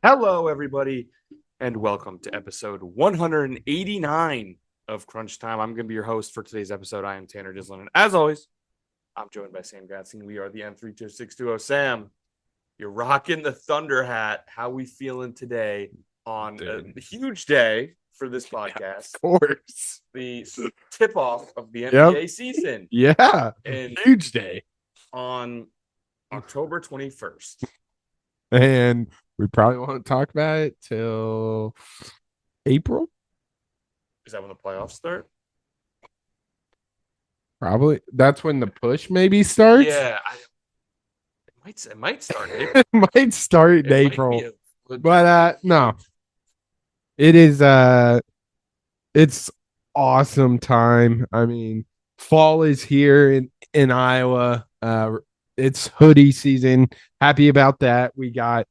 Hello, everybody, and welcome to episode 189 of Crunch Time. I'm going to be your host for today's episode. I am Tanner Dislin, and as always, I'm joined by Sam Gatzing. We are the M32620. Sam, you're rocking the Thunder hat. How we feeling today on a huge day for this podcast? Of course. The tip-off of the NBA season. Yeah, and huge day. On October 21st. And we probably won't talk about it till April. Is that when the playoffs start? Probably. That's when the push maybe starts. Yeah, it might start in April. It might start in April. But no. It is it's awesome time. I mean, fall is here in Iowa. It's hoodie season. Happy about that. We got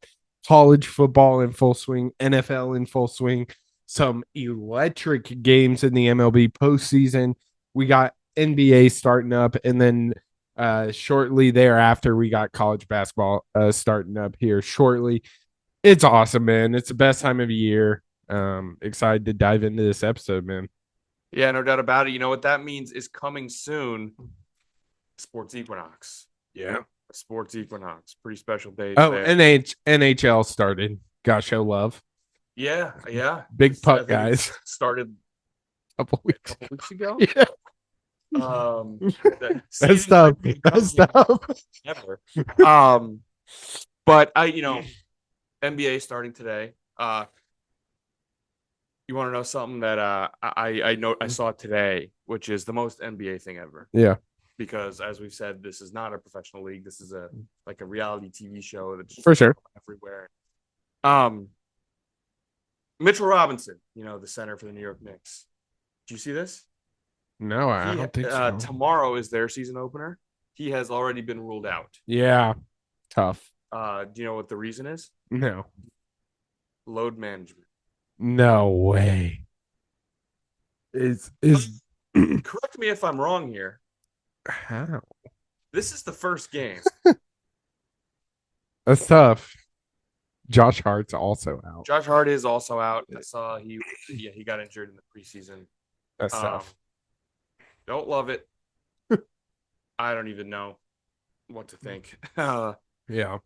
college football in full swing, NFL in full swing, some electric games in the MLB postseason. We got NBA starting up, and then shortly thereafter, we got college basketball starting up here shortly. It's awesome, man. It's the best time of the year. Excited to dive into this episode, man. Yeah, no doubt about it. You know what that means is coming soon. Sports Equinox. Yeah. Sports Equinox. Pretty special day. Oh, NHL started. Gotta show love. Yeah. Big puck guys. Started a couple weeks ago. Yeah. That's tough. That's tough. Never. But NBA starting today. You want to know something that I saw today, which is the most NBA thing ever. Yeah. Because as we've said, this is not a professional league. This is a reality TV show that's for sure everywhere. Mitchell Robinson, the center for the New York Knicks. Did you see this? No, I don't think so. Tomorrow is their season opener. He has already been ruled out. Yeah. Tough. Do you know what the reason is? No. Load management. No way. Is correct me if I'm wrong here. How? This is the first game. That's tough. Josh Hart's also out. Josh Hart is also out. I saw he got injured in the preseason. That's tough. Don't love it. I don't even know what to think. Yeah.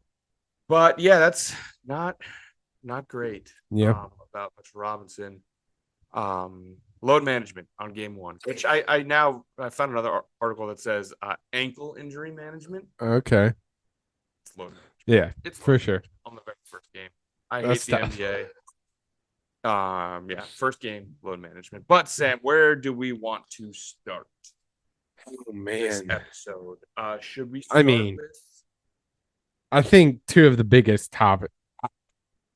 But yeah, that's not great. Yeah. About Mitchell Robinson. Load management on game one, which I found another article that says ankle injury management. Okay. It's load management. Yeah, it's for sure. On the very first game. I hate the NBA. Yeah, first game, load management. But Sam, where do we want to start? Oh man, this episode. Should we? I think two of the biggest topics.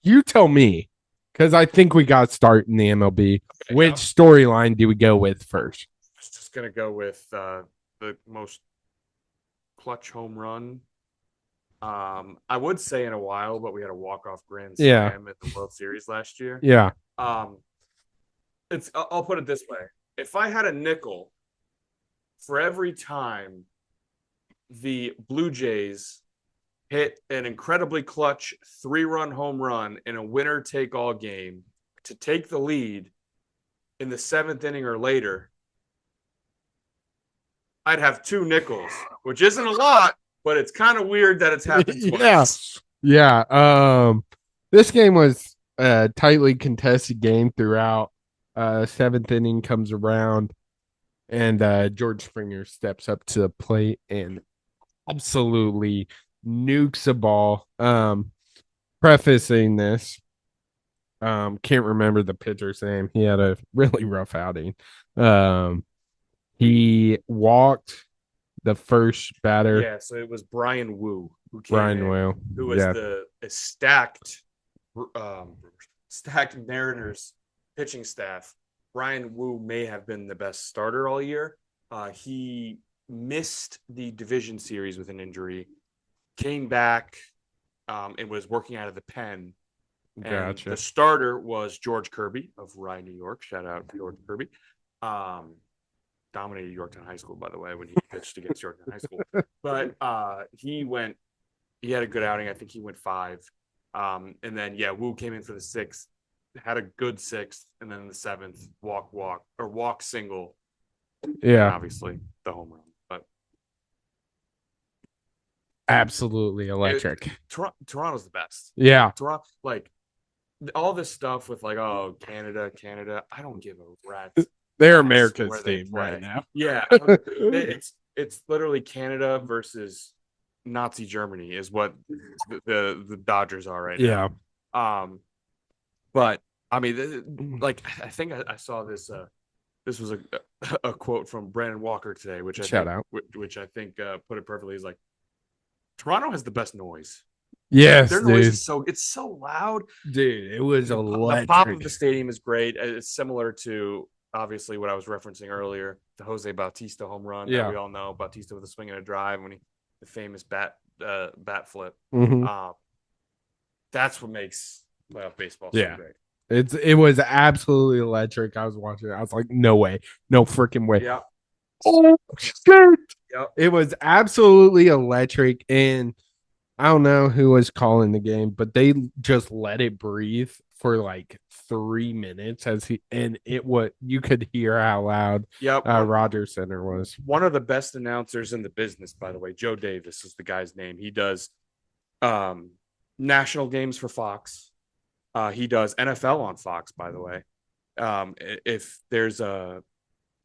You tell me, because I think we got to start in the MLB. Okay, which storyline do we go with first? I was just gonna go with the most clutch home run. I would say in a while, but we had a walk-off grand slam at the World Series last year. Yeah. I'll put it this way: if I had a nickel for every time the Blue Jays hit an incredibly clutch 3-run home run in a winner-take-all game to take the lead in the 7th inning or later, I'd have 2 nickels, which isn't a lot, but it's kind of weird that it's happened twice. Yeah. This game was a tightly contested game throughout. 7th inning comes around, and George Springer steps up to the plate and absolutely nukes a ball. Prefacing this, can't remember the pitcher's name. He had a really rough outing. He walked the first batter. Yeah, so it was Brian Wu who was the stacked Mariners pitching staff. Brian Wu may have been the best starter all year. He missed the division series with an injury, came back, and was working out of the pen. Gotcha. The starter was George Kirby of Rye, New York. Shout out to George Kirby. Dominated Yorktown High School, by the way, when he pitched against Yorktown High School. But he had a good outing. I think he went 5. And then Wu came in for the sixth, had a good sixth, and then the seventh walk single, and obviously the home run. But absolutely electric. Toronto's the best. Yeah, Toronto, like all this stuff with like, oh, Canada. I don't give a rat's they're ass America's where they team play. right now. Yeah, it's literally Canada versus Nazi Germany is what the Dodgers are right now. Yeah. But I mean, like I think I saw this. This was a quote from Brandon Walker today, which Shout out. I think put it perfectly. Is like Toronto has the best noise. Yes, Their noise is so loud, dude. It was electric. The pop of the stadium is great. It's similar to obviously what I was referencing earlier, the Jose Bautista home run that we all know. Bautista with a swing and a drive when the famous bat flip. Mm-hmm. That's what makes playoff baseball so great. It was absolutely electric. I was watching it. I was like, no way, no freaking way. Yeah. Oh shit! Yep. It was absolutely electric, and I don't know who was calling the game, but they just let it breathe for like 3 minutes you could hear how loud Rogers Center was. One of the best announcers in the business, by the way. Joe Davis is the guy's name. He does national games for Fox. He does NFL on Fox, by the way. If there's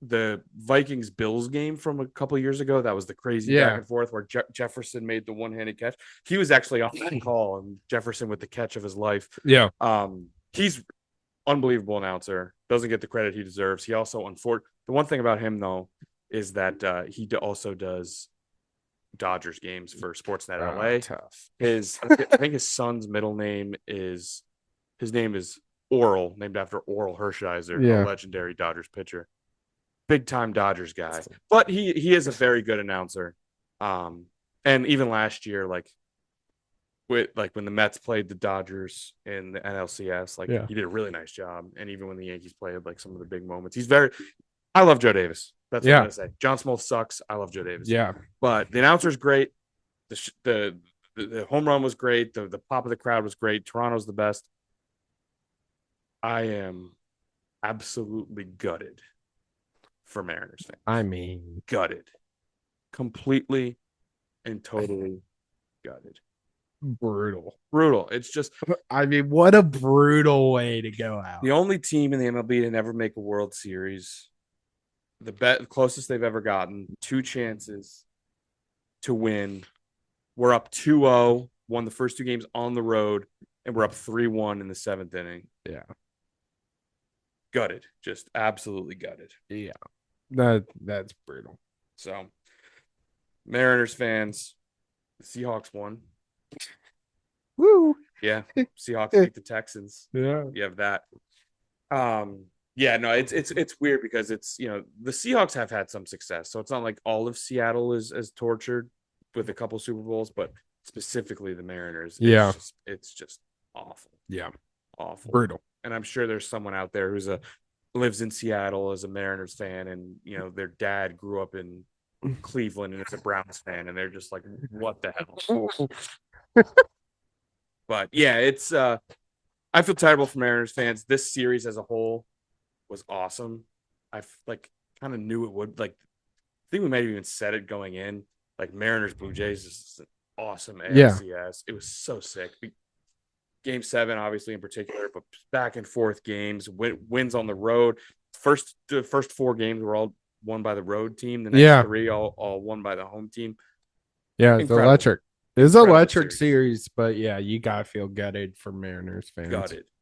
the Vikings Bills game from a couple of years ago, that was the crazy back and forth where Jefferson made the one-handed catch. He was actually on that call, and Jefferson with the catch of his life. Yeah. He's unbelievable announcer. Doesn't get the credit he deserves. He also the one thing about him though is that he also does Dodgers games for Sportsnet LA. Tough. I think his son's middle name is Oral, named after Oral Hershiser, a legendary Dodgers pitcher. Big time Dodgers guy. But he is a very good announcer. And even last year, like when the Mets played the Dodgers in the NLCS, he did a really nice job. And even when the Yankees played like some of the big moments, I love Joe Davis. That's what I'm gonna say. John Smoltz sucks. I love Joe Davis. Yeah. But the announcer's great. The home run was great. The pop of the crowd was great. Toronto's the best. I am absolutely gutted for Mariners fans. I mean, gutted. Completely and totally gutted. Brutal. It's just, I mean, what a brutal way to go out. The only team in the MLB to never make a World Series, the closest they've ever gotten, 2 chances to win. We're up 2-0, won the first 2 games on the road, and we're up 3-1 in the 7th inning. Yeah. Gutted. Just absolutely gutted. Yeah. That's brutal. So, Mariners fans, the Seahawks won. Woo. Yeah. Seahawks beat the Texans. Yeah. You have that. Yeah, no, it's weird because it's, the Seahawks have had some success. So it's not like all of Seattle is as tortured with a couple Super Bowls, but specifically the Mariners. It's just awful. Yeah. Awful. Brutal. And I'm sure there's someone out there lives in Seattle as a Mariners fan, and their dad grew up in Cleveland and is a Browns fan, and they're just like, what the hell? But yeah, it's I feel terrible for Mariners fans. This series as a whole was awesome. I kind of knew it would. I think we might have even said it going in. Mariners Blue Jays is an awesome ALCS. Yeah. It was so sick. Game 7, obviously in particular, but back and forth games, wins on the road. The first 4 games were all won by the road team. The next 3 all won by the home team. Yeah, it's electric. It's an electric series, but yeah, you gotta feel gutted for Mariners fans.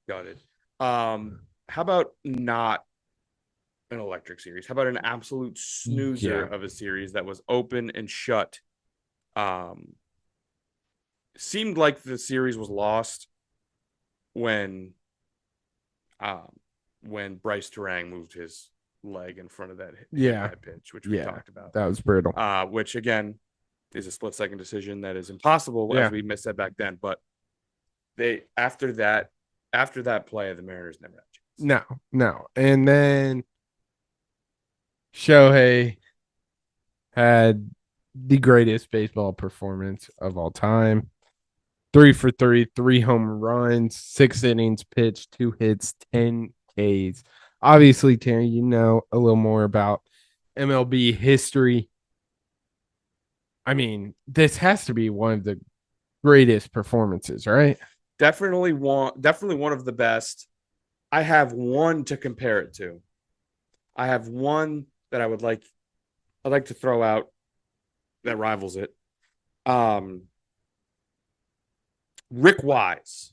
Gutted. How about not an electric series? How about an absolute snoozer of a series that was open and shut? Seemed like the series was lost when Bryce Turang moved his leg in front of that pitch, which we talked about. That was brutal. Which again is a split-second decision that is impossible, as we said back then. But after that play, the Mariners never had a chance. No. And then Shohei had the greatest baseball performance of all time. 3 for 3, 3 home runs, 6 innings pitched, 2 hits, 10 Ks. Obviously, Terry, you know a little more about MLB history. I mean, this has to be one of the greatest performances, right? Definitely one of the best. I have one to compare it to. I have one that I'd like to throw out that rivals it. Rick Wise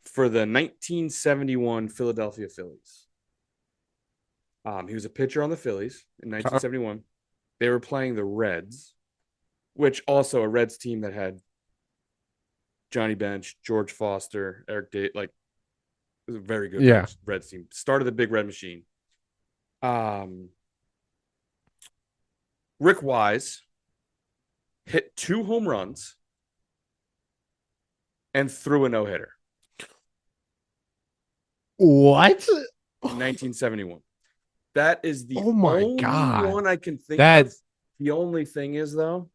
for the 1971 Philadelphia Phillies. He was a pitcher on the Phillies in 1971. They were playing the Reds, which also a Reds team that had Johnny Bench, George Foster, Eric Day, like it was a very good Yeah. Reds team. Started the Big Red Machine. Rick Wise hit 2 home runs and threw a no-hitter. What? 1971. That is the only God. One I can think of. The only thing is, though,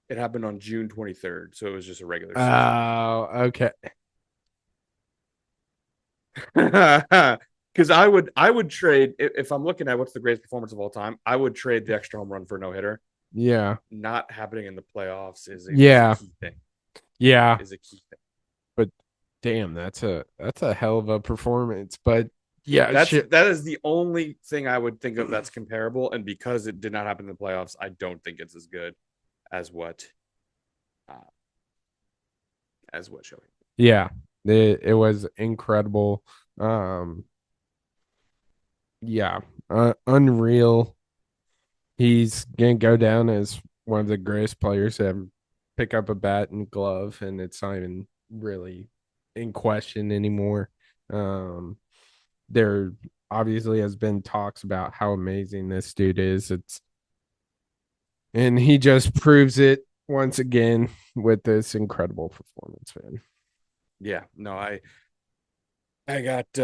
it happened on June 23rd, so it was just a regular season. Oh, okay. Because I would trade if I'm looking at what's the greatest performance of all time. I would trade the extra home run for no hitter. Yeah. Not happening in the playoffs is a key thing. Yeah. Is a key thing. But damn, that's a hell of a performance. But yeah, that is the only thing I would think of that's comparable. And because it did not happen in the playoffs, I don't think it's as good as what Shohei. Yeah, it was incredible. Yeah, unreal. He's gonna go down as one of the greatest players to ever pick up a bat and glove, and it's not even really in question anymore. There obviously has been talks about how amazing this dude is. And he just proves it once again with this incredible performance, man. Yeah, no, I got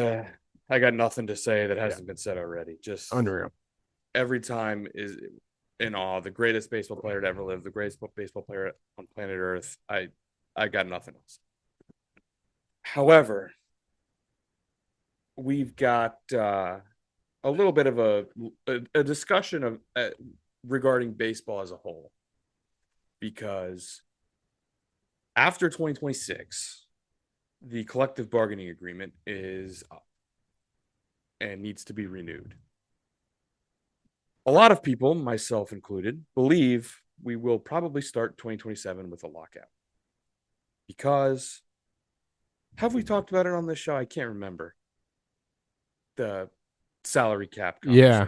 nothing to say that hasn't been said already. Just unreal. Every time is in awe. The greatest baseball player to ever live, the greatest baseball player on planet Earth. I got nothing else. However, we've got a little bit of a discussion of regarding baseball as a whole, because after 2026, the collective bargaining agreement is up and needs to be renewed. A lot of people, myself included, believe we will probably start 2027 with a lockout. Because, have we talked about it on this show? I can't remember. The salary cap conversation. Yeah,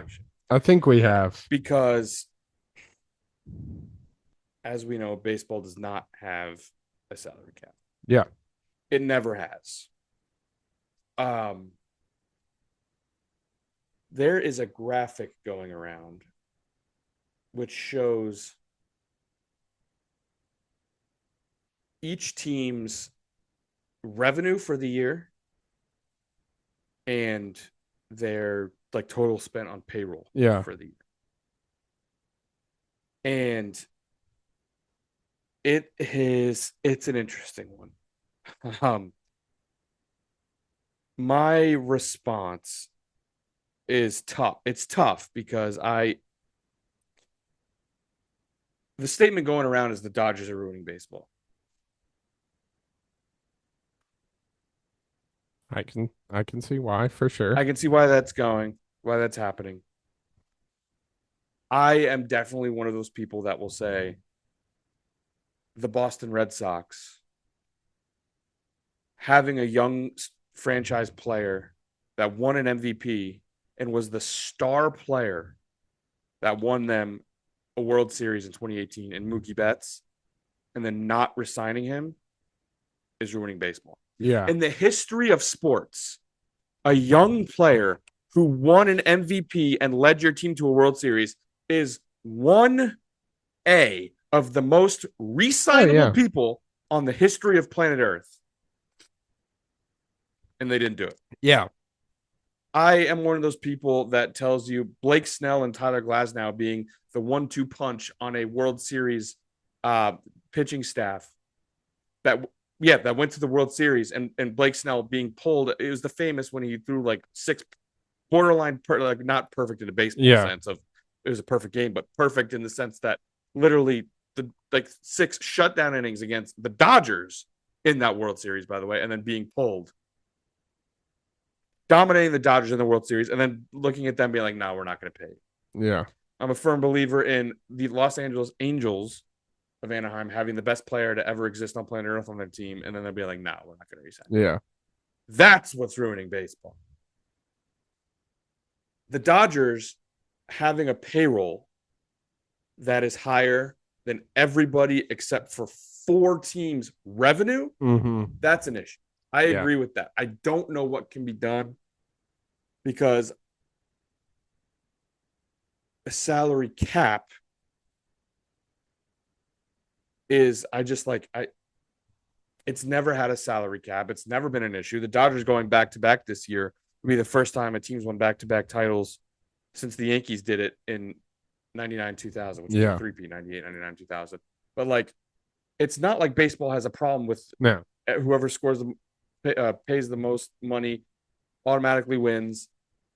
I think we have. Because, as we know, baseball does not have a salary cap. Yeah. It never has. There is a graphic going around which shows each team's revenue for the year and their like total spent on payroll for the year. And it's an interesting one. My response is tough. It's tough because the statement going around is the Dodgers are ruining baseball. I can see why, for sure. I can see why that's happening. I am definitely one of those people that will say the Boston Red Sox having a young franchise player that won an MVP and was the star player that won them a World Series in 2018 in Mookie Betts, and then not resigning him is ruining baseball. Yeah. In the history of sports, a young player who won an MVP and led your team to a World Series is 1A of the most resignable people on the history of planet Earth. And they didn't do it. Yeah. I am one of those people that tells you Blake Snell and Tyler Glasnow being the 1-2 punch on a World Series pitching staff that went to the World Series, and Blake Snell being pulled. It was the famous when he threw like 6 borderline like not perfect in a baseball sense of it was a perfect game, but perfect in the sense that literally the like 6 shutdown innings against the Dodgers in that World Series, by the way, and then being pulled, dominating the Dodgers in the World Series, and then looking at them being like, no, we're not going to pay. Yeah. I'm a firm believer in the Los Angeles Angels of Anaheim having the best player to ever exist on planet Earth on their team, and then they'll be like, no, we're not going to resign. Yeah. That's what's ruining baseball. The Dodgers having a payroll that is higher than everybody except for 4 teams' revenue, that's an issue. I agree with that. I don't know what can be done because a salary cap is it's never had a salary cap. It's never been an issue. The Dodgers going back-to-back this year would be the first time a team's won back-to-back titles since the Yankees did it in 99-2000, which was a 3P, 98, 99, 2000. But, like, it's not like baseball has a problem with whoever scores pays the most money automatically wins.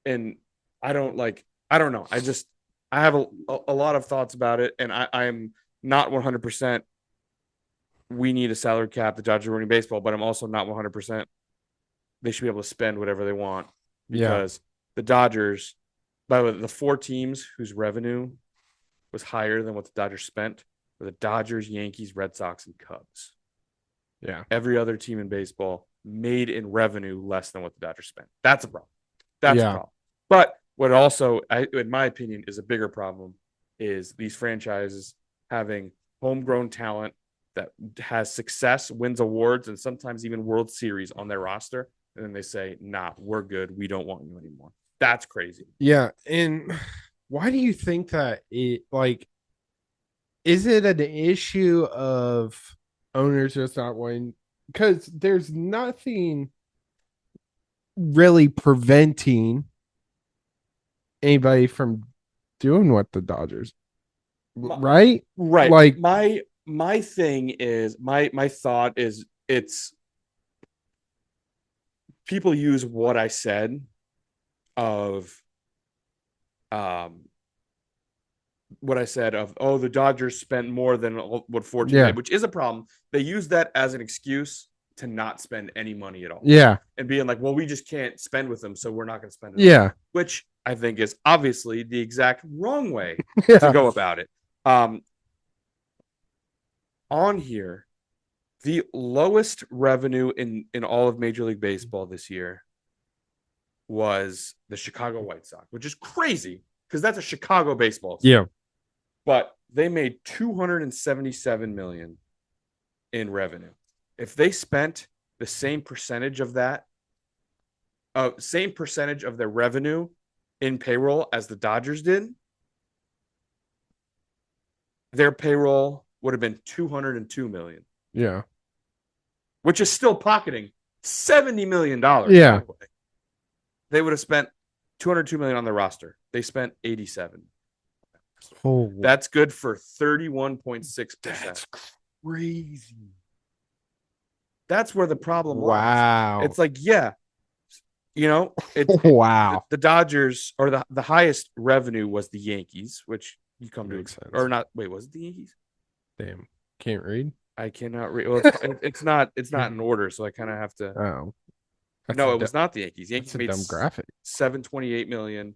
And I don't know. I have a lot of thoughts about it, and I am not 100% we need a salary cap. The Dodgers are winning baseball, but I'm also not 100% they should be able to spend whatever they want because the Dodgers, by the way, the 4 teams whose revenue was higher than what the Dodgers spent were the Dodgers, Yankees, Red Sox, and Cubs. Yeah. Every other team in baseball made in revenue less than what the Dodgers spent. That's a problem. That's a problem. But what also, in my opinion, is a bigger problem is these franchises having homegrown talent that has success, wins awards, and sometimes even World Series on their roster. And then they say, nah, we're good. We don't want you anymore. That's crazy. Yeah. And why do you think that is it an issue of owners just not wanting? Because there's nothing really preventing anybody from doing what the Dodgers, right? Like my thing is my thought is it's people use what I said of the Dodgers spent more than what 14 did, which is a problem. They use that as an excuse to not spend any money at all. Yeah. And being like, well, we just can't spend with them, so we're not going to spend it. All. Which I think is obviously the exact wrong way to go about it. On here, the lowest revenue in all of Major League Baseball this year was the Chicago White Sox, which is crazy because that's a Chicago baseball team. Yeah. But they made $277 million in revenue. If they spent the same percentage of that, same percentage of their revenue in payroll as the Dodgers did, their payroll would have been $202 million. Yeah. Which is still pocketing $70 million. Yeah. They would have spent $202 million on their roster. They spent $87. Oh, that's good for 31.6%. That's crazy. That's where the problem lies. Wow. It's like, wow. The Dodgers, or the highest revenue was the Yankees, which you come to sense. Or not. Wait, was it the Yankees? Damn. Can't read? I cannot read. Well, it's not in order, so I kind of have to. Oh. No, it was not the Yankees. Yankees made dumb graphic. $728 million.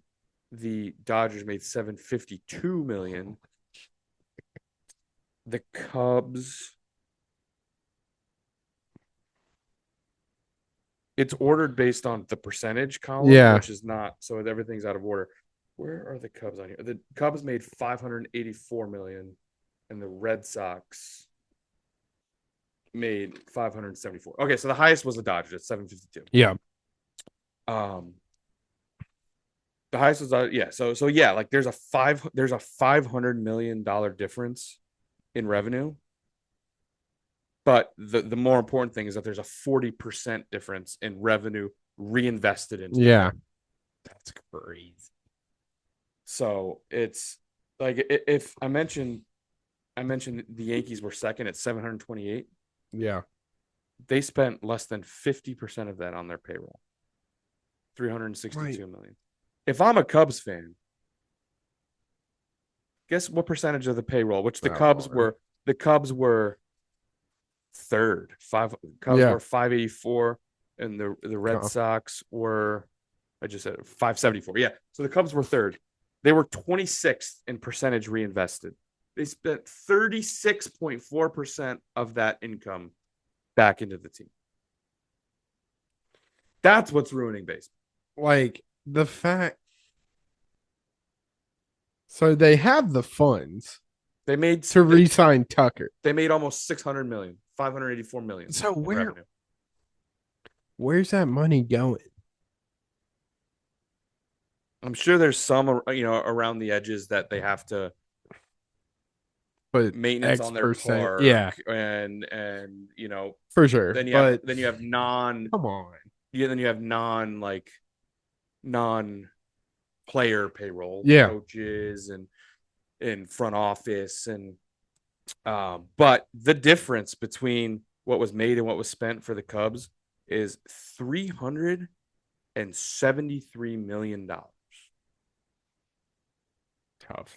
The Dodgers made $752 million. The Cubs. It's ordered based on the percentage column, which is not, so everything's out of order. Where are the Cubs on here? The Cubs made $584 million, and the Red Sox made $574. Okay, so the highest was the Dodgers at $752. Yeah. The highest was So like there's a $500 million difference in revenue. But the more important thing is that there's a 40% difference in revenue reinvested into. Yeah. That's crazy. So it's like if I mentioned the Yankees were second at 728. Yeah. They spent less than 50% of that on their payroll. $362 million. If I'm a Cubs fan, guess what percentage of the payroll? Which the Cubs were third. Cubs were 584, and the Red Sox were, I just said 574. Yeah. So the Cubs were third. They were 26th in percentage reinvested. They spent 36.4% of that income back into the team. That's what's ruining baseball. Like the fact. So they have the funds. They made to re-sign Tucker. They made almost $600 million, $584 million. So where's that money going? I'm sure there's some, around the edges that they have to put maintenance on their park, and for sure. Then you have non. Come on. Yeah, then you have non player payroll, coaches and front office, and but the difference between what was made and what was spent for the Cubs is $373 million. Tough.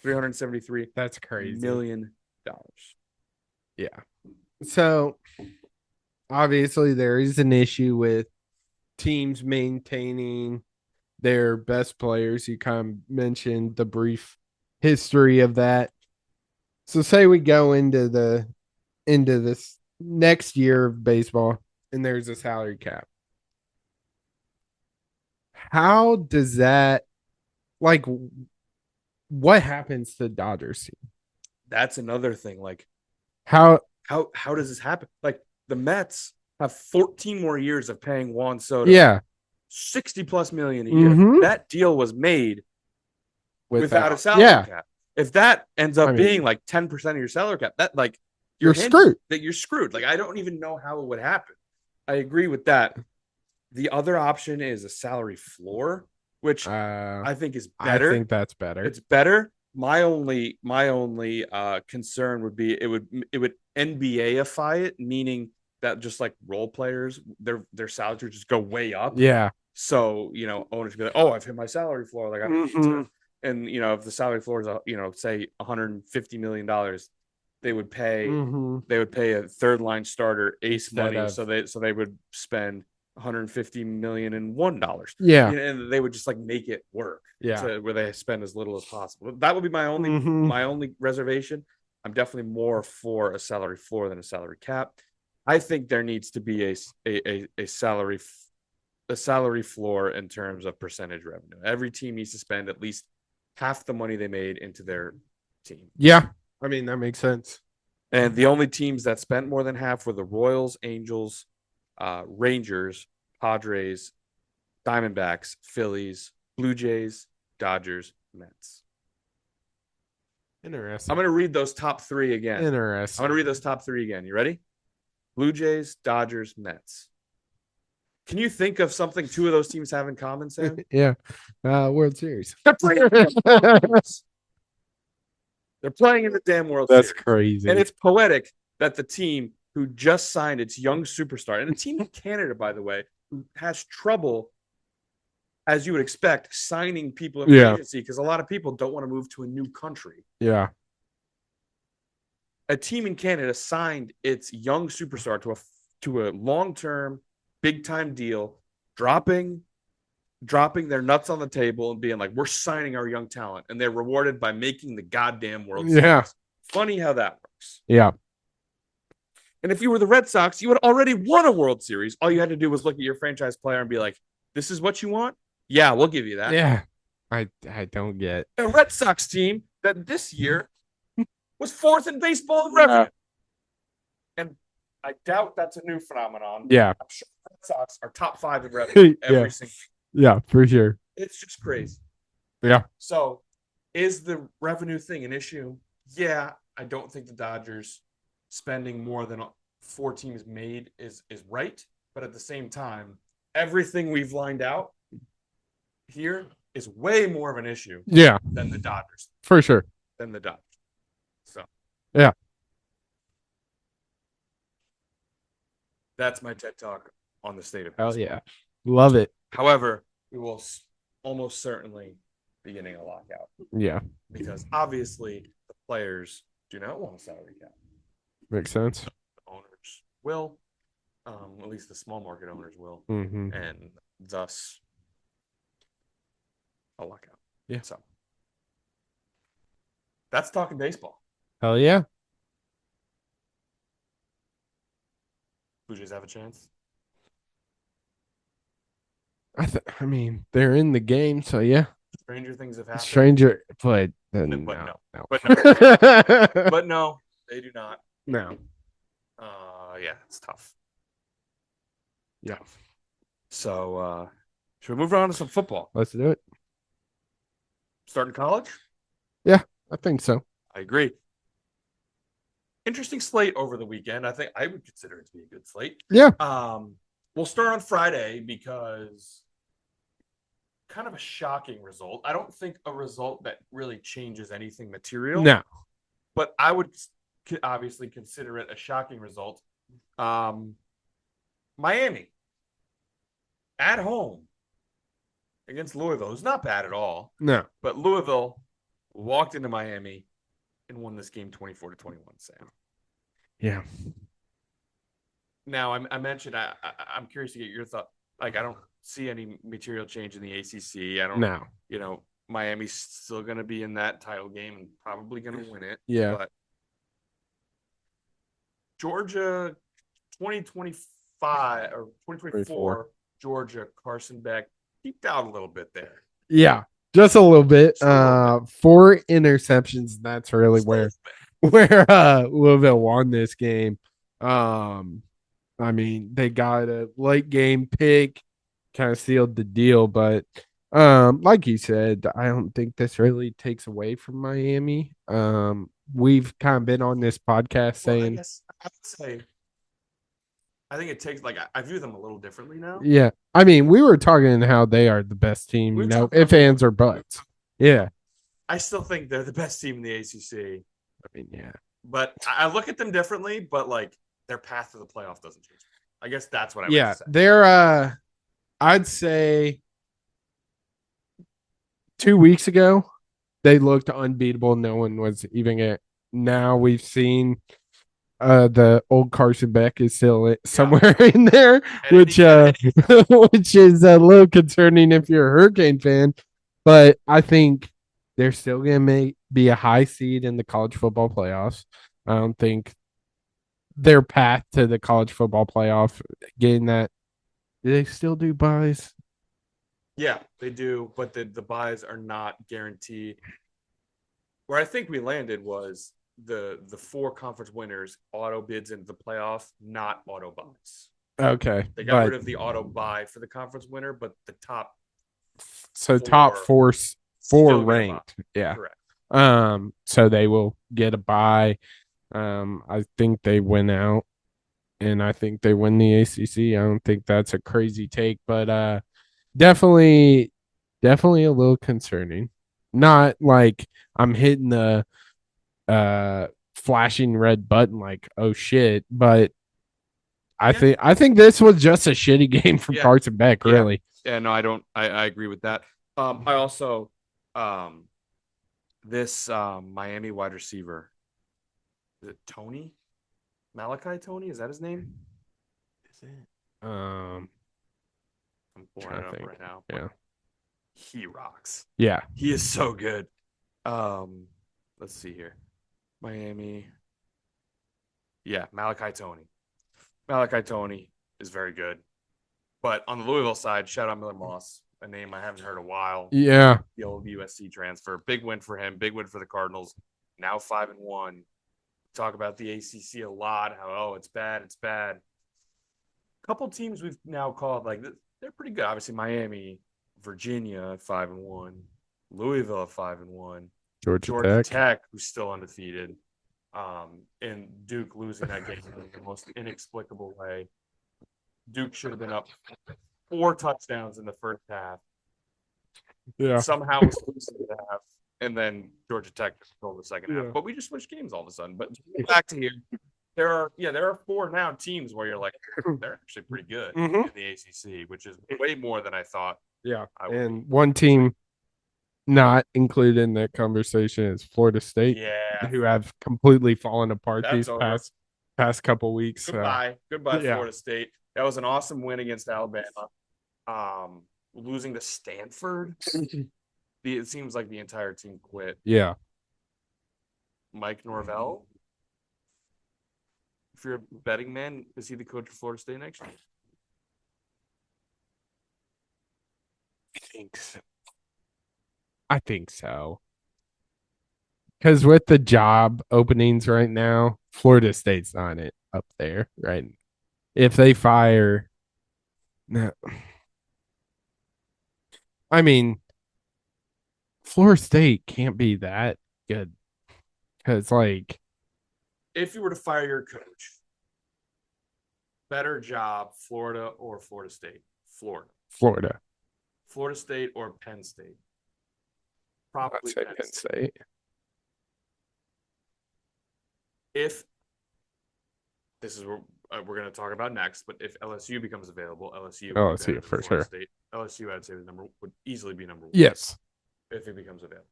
$373. That's crazy. $million. Yeah. So obviously there is an issue with teams maintaining their best players. You kind of mentioned the brief history of that. So say we go into this next year of baseball and there's a salary cap. How does that, like, what happens to the Dodgers team? That's another thing. Like, how does this happen? Like, the Mets have 14 more years of paying Juan Soto. Yeah. $60+ million a year. Mm-hmm. That deal was made without a salary cap. If that ends up being like 10% of your salary cap, that like you're screwed. That you're screwed. Like, I don't even know how it would happen. I agree with that. The other option is a salary floor, which I think is better. I think that's better. It's better. My only concern would be it would NBA-ify it, meaning that just like role players, their salaries would just go way up. Yeah. So, owners be like, oh, I've hit my salary floor. Like, and if the salary floor is, say $150 million, they would pay a third line starter ace money. So they would spend $150 million in $1. Yeah. And they would just like make it work. Yeah. Where they spend as little as possible. That would be my only reservation. I'm definitely more for a salary floor than a salary cap. I think there needs to be a salary floor in terms of percentage revenue. Every team needs to spend at least half the money they made into their team. Yeah. I mean, that makes sense. And the only teams that spent more than half were the Royals, Angels, Rangers, Padres, Diamondbacks, Phillies, Blue Jays, Dodgers, Mets. Interesting. I'm going to read those top three again. Interesting. I'm going to read those top three again. You ready? Blue Jays, Dodgers, Mets. Can you think of something two of those teams have in common, Sam? Yeah. World Series. They're playing in the damn World Series. That's crazy. crazy. And it's poetic that the team who just signed its young superstar, and a team in Canada, by the way, who has trouble, as you would expect, signing people in free agency because a lot of people don't want to move to a new country. Yeah. A team in Canada signed its young superstar to a long-term, big-time deal, dropping their nuts on the table and being like, we're signing our young talent, and they're rewarded by making the goddamn World Series. Yeah. Funny how that works. Yeah. And if you were the Red Sox, you would already won a World Series. All you had to do was look at your franchise player and be like, this is what you want? Yeah, we'll give you that. Yeah. I don't get. A Red Sox team that this year was fourth in baseball in revenue. And I doubt that's a new phenomenon. Yeah. I'm sure the Red Sox are top 5 in revenue every single year. Yeah, for sure. It's just crazy. Yeah. So is the revenue thing an issue? Yeah. I don't think the Dodgers spending more than 4 teams made is right. But at the same time, everything we've lined out here is way more of an issue than the Dodgers. For sure. Than the Dodgers. So. Yeah. That's my TED Talk on the state of Hell baseball. yeah. Love it. However, we will almost certainly be getting a lockout. Yeah. Because obviously the players do not want a salary cap. Makes sense. The owners will, at least the small market owners will, Mm-hmm. and thus a lockout. Yeah. So that's talking baseball. Hell yeah. Blue Jays have a chance. I mean, they're in the game, so yeah. Stranger things have happened. Stranger, but no. But But no, they do not. No. Yeah, it's tough. Yeah. So, should we move on to some football? Let's do it. Starting college? Yeah, I think so. I agree. Interesting slate over the weekend. I think I would consider it to be a good slate. Yeah. We'll start on Friday because kind of a shocking result. I don't think a result that really changes anything material. No. But I would obviously consider it a shocking result. Miami at home against Louisville. It's not bad at all. No. But Louisville walked into Miami and won this game 24-21, Sam. Yeah. Now, I mentioned I'm curious to get your thought. Like, I don't see any material change in the ACC. I don't know. You know, Miami's still going to be in that title game and probably going to win it. Yeah. But Georgia 2025 or 2024, Georgia, Carson Beck peaked out a little bit there. Yeah. Just a little bit. 4 interceptions. That's really where Louisville won this game. I mean, they got a late game pick, kind of sealed the deal, but like you said, I don't think this really takes away from Miami. We've kind of been on this podcast saying, I guess I would say I think it takes I view them a little differently now. Yeah. I mean, we were talking how they are the best team, if ands or buts. Yeah. I still think they're the best team in the ACC. I mean, yeah. But I look at them differently, but their path to the playoff doesn't change. I guess that's what I would say. They're I'd say 2 weeks ago they looked unbeatable. No one was even it. Now we've seen the old Carson Beck is still somewhere in there, which is a little concerning if you're a Hurricane fan. But I think they're still gonna be a high seed in the college football playoffs. I don't think their path to the college football playoff getting that. Do they still do buys? Yeah, they do, but the buys are not guaranteed. Where I think we landed was the 4 conference winners auto bids into the playoff, not auto buys. Okay. They got rid of the auto buy for the conference winner, but the top top four ranked. Yeah. Correct. So they will get a buy. I think they win out, and I think they win the ACC. I don't think that's a crazy take, but definitely a little concerning. Not like I'm hitting the flashing red button like, oh shit, but I think this was just a shitty game from Carson Beck, really. Yeah, no, I don't. I agree with that. I also this Miami wide receiver, is it Tony? Malachi Tony? Is that his name? Is it? I'm pulling it up right now. Yeah. He rocks. Yeah. He is so good. Let's see here. Miami. Yeah, Malachi Tony. Malachi Tony is very good. But on the Louisville side, shout out Miller Moss, a name I haven't heard in a while. Yeah. The old USC transfer. Big win for him. Big win for the Cardinals. Now 5-1. Talk about the ACC a lot. How, it's bad. It's bad. A couple teams we've now called, they're pretty good. Obviously, Miami, Virginia at 5-1. Louisville at 5-1. Georgia Tech, who's still undefeated. And Duke losing that game in the most inexplicable way. Duke should have been up 4 touchdowns in the first half. Yeah. Somehow was losing the half. And then Georgia Tech controlled the second half. But we just switched games all of a sudden. But back to here. there are 4 now teams where you're like, they're actually pretty good Mhm. in the ACC, which is way more than I thought Yeah. I would And be. one team not included in that conversation is Florida State, Yeah, who have completely fallen apart that's these over. past couple weeks. Goodbye, Yeah. Florida State. That was an awesome win against Alabama. Losing to Stanford, it seems like the entire team quit. Yeah. Mike Norvell, if you're a betting man, is he the coach of Florida State next year? I think so. I think so. Because with the job openings right now, Florida State's on it up there, right? If they fire, no, I mean, Florida State can't be that good because, like, If you were to fire your coach, better job, Florida or Florida State? Florida. Florida, Florida State or Penn State? I'd Probably say Penn Penn State. State. If this is what we're going to talk about next, but if LSU becomes available, LSU Oh, would be let's see better it than for Florida sure. State. LSU, I'd say, would easily be number 1 Yes. if it becomes available.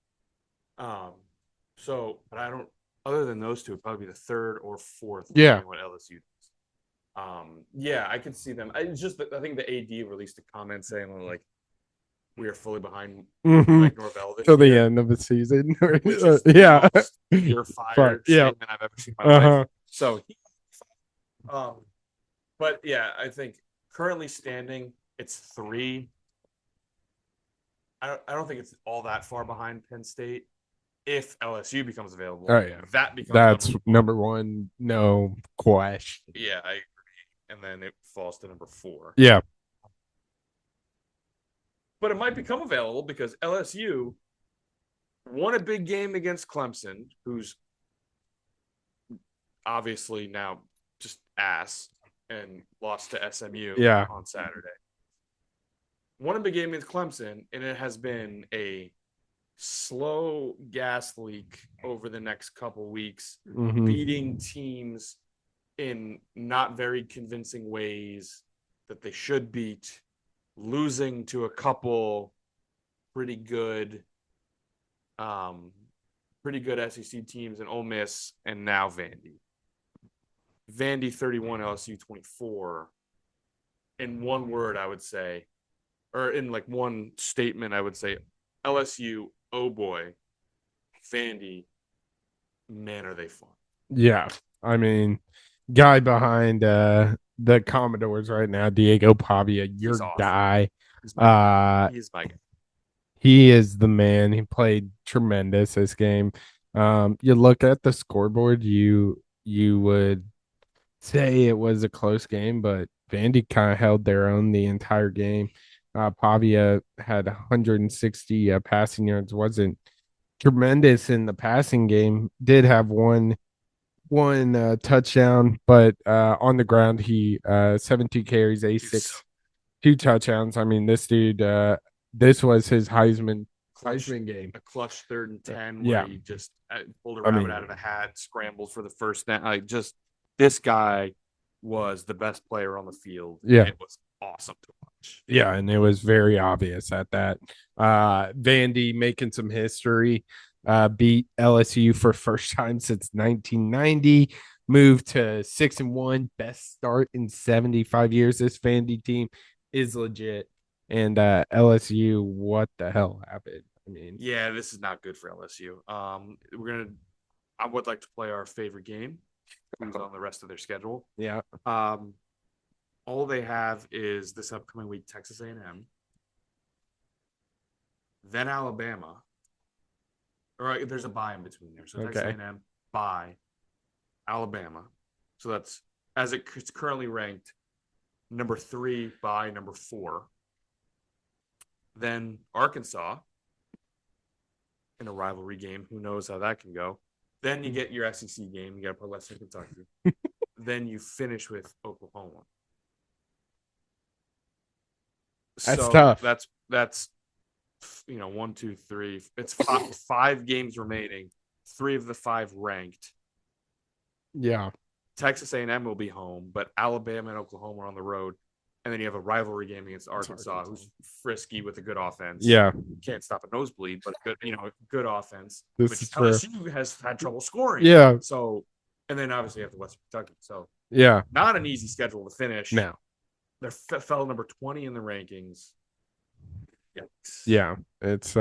But I don't. Other than those two, it'd probably be the 3rd or 4th, Yeah. depending on what LSU does. Yeah, I could see them. It's just that I think the AD released a comment saying like, "We are fully behind Mike Norvell this Till the year," end of the season. which is Yeah. the most "you're Fine. fired" Yeah. statement I've ever seen in my life. Uh-huh. So, but yeah, I think currently standing, it's 3. I don't think it's all that far behind Penn State. If LSU becomes available, Oh yeah. that becomes That's number 1, no question. Yeah, I agree. And then it falls to number 4. Yeah. But it might become available because LSU won a big game against Clemson, who's obviously now just ass, and lost to SMU on Saturday. Won a big game against Clemson, and it has been a slow gas leak over the next couple weeks, beating teams in not very convincing ways that they should beat, losing to a couple pretty good SEC teams in Ole Miss and now Vandy. Vandy 31, LSU 24. In one word, I would say, or in like one statement, I would say LSU, oh boy. Vandy, man, are they fun. Yeah. I mean, guy behind the Commodores right now, Diego Pavia, your He's awesome. guy. He's my guy. He is the man. He played tremendous this game. You look at the scoreboard, you would say it was a close game, but Vandy kind of held their own the entire game. Pavia had 160 passing yards, wasn't tremendous in the passing game. Did have one touchdown, but on the ground he 17 carries, 86, 2 touchdowns. I mean, this dude, this was his Heisman game. A clutch 3rd and 10 Yeah. where he just pulled a rabbit out of a hat, scrambled for the first down. This guy was the best player on the field. Yeah. It was awesome to watch. Yeah, and it was very obvious at that. Vandy making some history, beat LSU for first time since 1990, moved to 6-1, best start in 75 years. This Vandy team is legit. And LSU, what the hell happened? I mean, yeah, this is not good for LSU. I would like to play our favorite game, who's on the rest of their schedule. Yeah. All they have is this upcoming week, Texas A&M, then Alabama. Or there's a bye in between there. So Texas A&M, bye, Alabama. So that's, as it's currently ranked, number 3 by number 4. Then Arkansas in a rivalry game. Who knows how that can go. Then you get your SEC game. You got to play Western Kentucky. Then you finish with Oklahoma. That's tough. That's 1, 2, 3. It's 5 games remaining. 3 of the 5 ranked. Yeah. Texas A&M will be home, but Alabama and Oklahoma are on the road. And then you have a rivalry game against Arkansas, who's frisky with a good offense. Yeah. Can't stop a nosebleed, but good offense, This which LSU has had trouble scoring. Yeah. So, and then obviously you have the Western Kentucky. So, yeah, not an easy schedule to finish. No. They're fell number 20 in the rankings. Yikes. Yeah. It's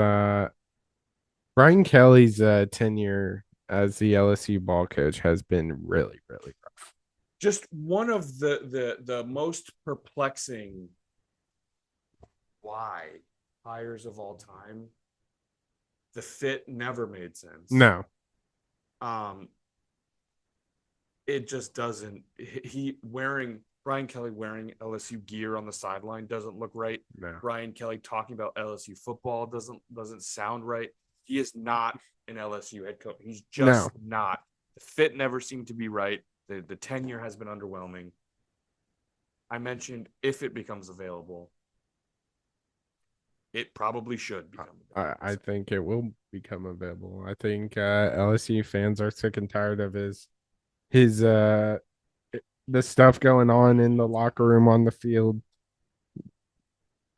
Brian Kelly's tenure as the LSU ball coach has been really, really rough. Just one of the most perplexing hires of all time. The fit never made sense. No. It just doesn't. Brian Kelly wearing LSU gear on the sideline doesn't look right. No. Brian Kelly talking about LSU football doesn't sound right. He is not an LSU head coach. He's just not. The fit never seemed to be right. The tenure has been underwhelming. I mentioned if it becomes available, it probably should become available. I think it will become available. I think LSU fans are sick and tired of his the stuff going on in the locker room on the field.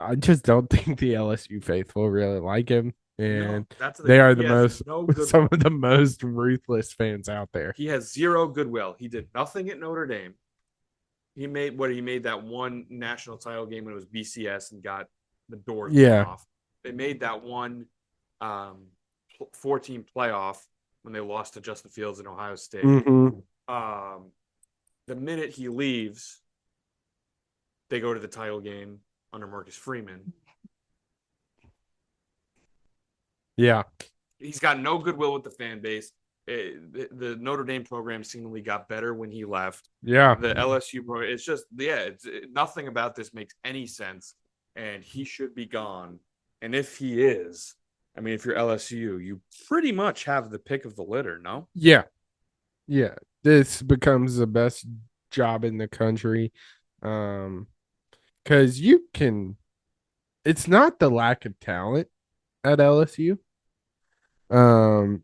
I just don't think the LSU faithful really like him. And they are some of the most ruthless fans out there. He has zero goodwill. He did nothing at Notre Dame. He made that one national title game when it was BCS and got the doors off. They made that one 14 playoff when they lost to Justin Fields in Ohio State. Mm-hmm. The minute he leaves, they go to the title game under Marcus Freeman. Yeah. He's got no goodwill with the fan base. The Notre Dame program seemingly got better when he left. Yeah. The LSU program, it's just, nothing about this makes any sense, and he should be gone. And if he is, I mean, if you're LSU, you pretty much have the pick of the litter, no? Yeah. Yeah. This becomes the best job in the country. Because it's not the lack of talent at LSU. The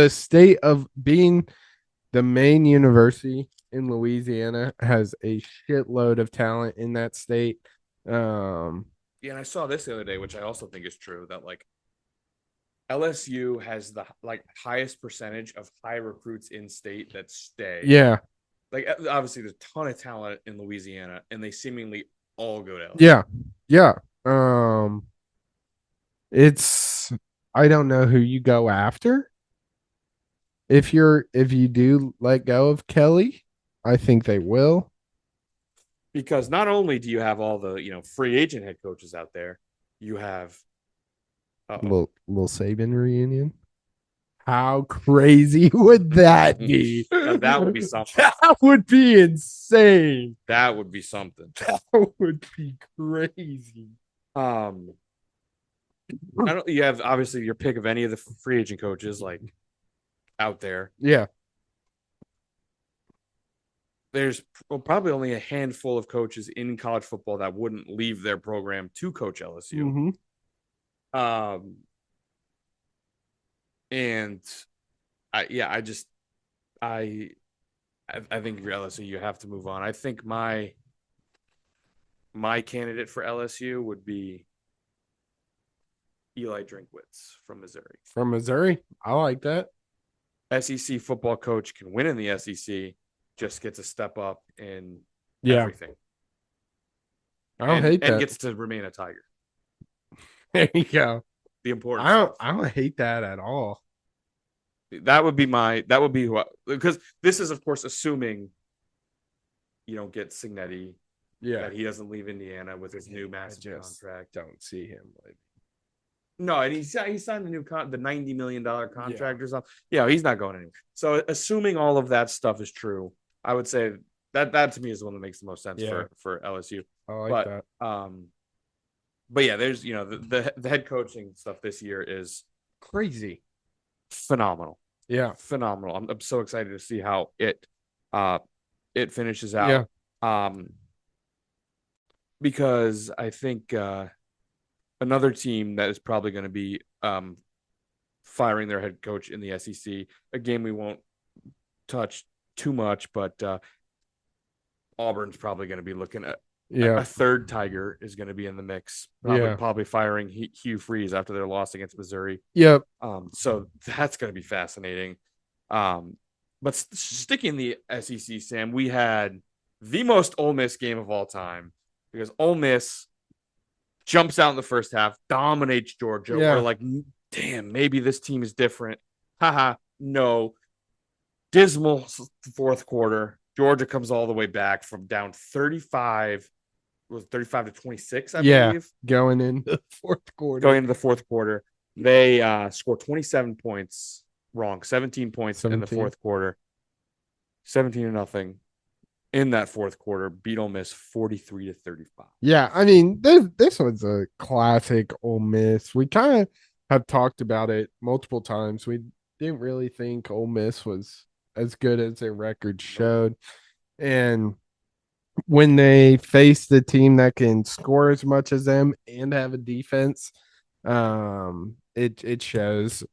state of being the main university in Louisiana has a shitload of talent in that state. And I saw this the other day, which I also think is true, that like LSU has the highest percentage of high recruits in state that stay. Yeah. Like obviously there's a ton of talent in Louisiana and they seemingly all go to LSU. Yeah. Yeah. I don't know who you go after. If you do let go of Kelly, I think they will. Because not only do you have all the, free agent head coaches out there, you have little Saban reunion. How crazy would that be? That would be something. That would be insane. That would be something. That would be crazy. You have obviously your pick of any of the free agent coaches like out there. Yeah. There's probably only a handful of coaches in college football that wouldn't leave their program to coach LSU. Mm-hmm. And I think if you're LSU, you have to move on. I think my candidate for LSU would be Eli Drinkwitz from Missouri. From Missouri? I like that. SEC football coach can win in the SEC, just gets a step up in everything. I don't hate that. And gets to remain a Tiger. There you go. The important I don't hate that at all. That would be because this is, of course, assuming you don't get Signetti. Yeah. That he doesn't leave Indiana with his new massive contract. Don't see him. No, and he signed the new the $90 million contract or something. Yeah, he's not going anywhere. So assuming all of that stuff is true, I would say that to me is the one that makes the most sense for LSU. I like that. But yeah, there's the head coaching stuff this year is crazy, phenomenal. Yeah, phenomenal. I'm so excited to see how it finishes out. Yeah. Because I think another team that is probably going to be firing their head coach in the SEC, a game we won't touch too much, but Auburn's probably going to be looking at Yeah. a third Tiger is going to be in the mix. Yeah. Probably firing Hugh Freeze after their loss against Missouri. Yep. So that's going to be fascinating. But sticking the SEC, Sam, we had the most Ole Miss game of all time because Ole Miss jumps out in the first half, dominates Georgia. Yeah. We're like, damn, maybe this team is different. Haha, no. Dismal fourth quarter. Georgia comes all the way back from down 35. It was 35 to 26, I believe. Going into the fourth quarter. Going into the fourth quarter. They score 27 points. Wrong. 17 points in the fourth quarter. 17-0 in that fourth quarter. Beat Ole Miss 43 to 35. Yeah, I mean, this was a classic Ole Miss. We kind of have talked about it multiple times. We didn't really think Ole Miss was as good as their record showed. And when they face the team that can score as much as them and have a defense, it shows.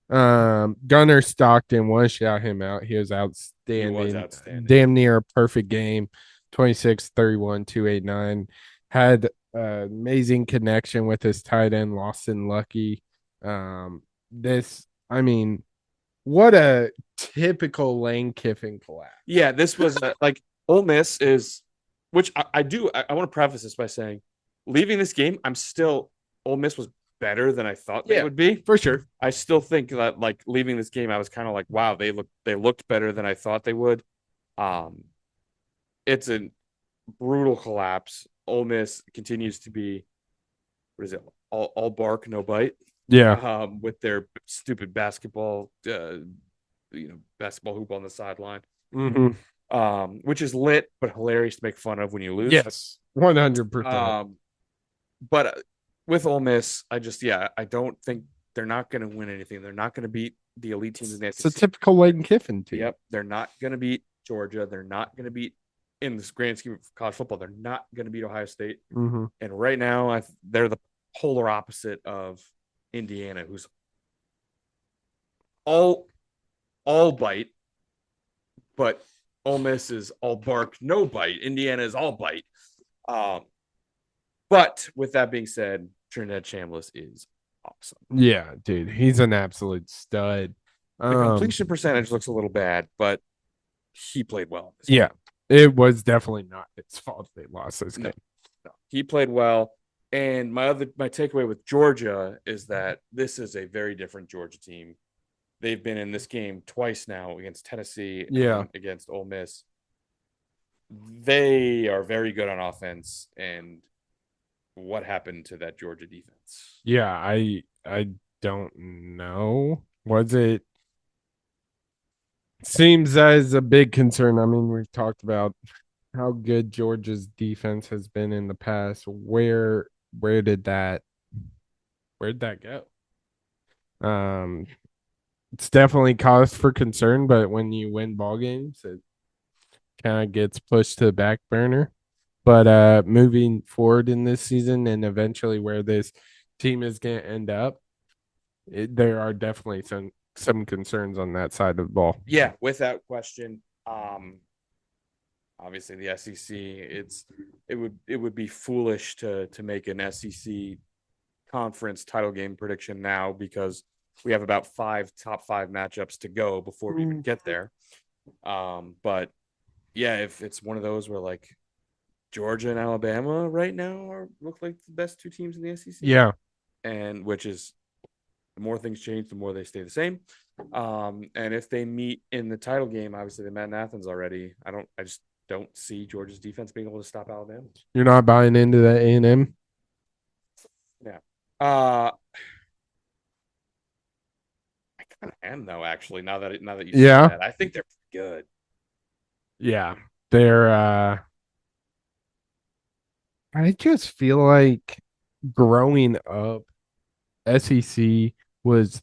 Gunnar Stockton, one shout him out. He was outstanding. He was outstanding. Damn near a perfect game. 26, 31, 289. Had amazing connection with his tight end, Lawson Lucky. I mean, what a typical Lane Kiffin collapse. Yeah, this was like Ole Miss is, which I want to preface this by saying, leaving this game, Ole Miss was better than I thought they would be. For sure. I still think that like leaving this game, I was kind of like, wow, they looked better than I thought they would. It's a brutal collapse. Ole Miss continues to be, what is it? All bark, no bite. Yeah. With their stupid basketball, basketball hoop on the sideline. Mm-hmm. Which is lit but hilarious to make fun of when you lose. Yes, 100%. But with Ole Miss, I don't think they're not going to win anything. They're not going to beat the elite teams in the SEC. It's a typical Lane Kiffin team. Yep, they're not going to beat Georgia. They're not going to beat, in this grand scheme of college football, they're not going to beat Ohio State. Mm-hmm. And right now, they're the polar opposite of Indiana, who's all bite, but Ole Miss is all bark, no bite. Indiana is all bite. But with that being said, Trinidad Chambliss is awesome. Yeah, dude, he's an absolute stud. The completion percentage looks a little bad, but he played well. Yeah, it was definitely not his fault they lost this game. No, he played well. And my takeaway with Georgia is that this is a very different Georgia team. They've been in this game twice now against Tennessee and against Ole Miss. They are very good on offense. And what happened to that Georgia defense? Yeah, I don't know. Was it? Seems as a big concern. I mean, we've talked about how good Georgia's defense has been in the past. Where did that go? It's definitely cause for concern, but when you win ball games, it kind of gets pushed to the back burner. But moving forward in this season and eventually where this team is going to end up, there are definitely some concerns on that side of the ball. Yeah, without question. Obviously, the SEC, it would be foolish to make an SEC conference title game prediction now because we have about top five matchups to go before we even get there. But yeah, if it's one of those where like Georgia and Alabama right now look like the best two teams in the SEC. Yeah. And which is the more things change, the more they stay the same. And if they meet in the title game, obviously they met in Athens already. I just don't see Georgia's defense being able to stop Alabama. You're not buying into that A&M? Yeah. I kind of am though, actually, now that you say that. I think they're pretty good. Yeah. They're I just feel like growing up, SEC was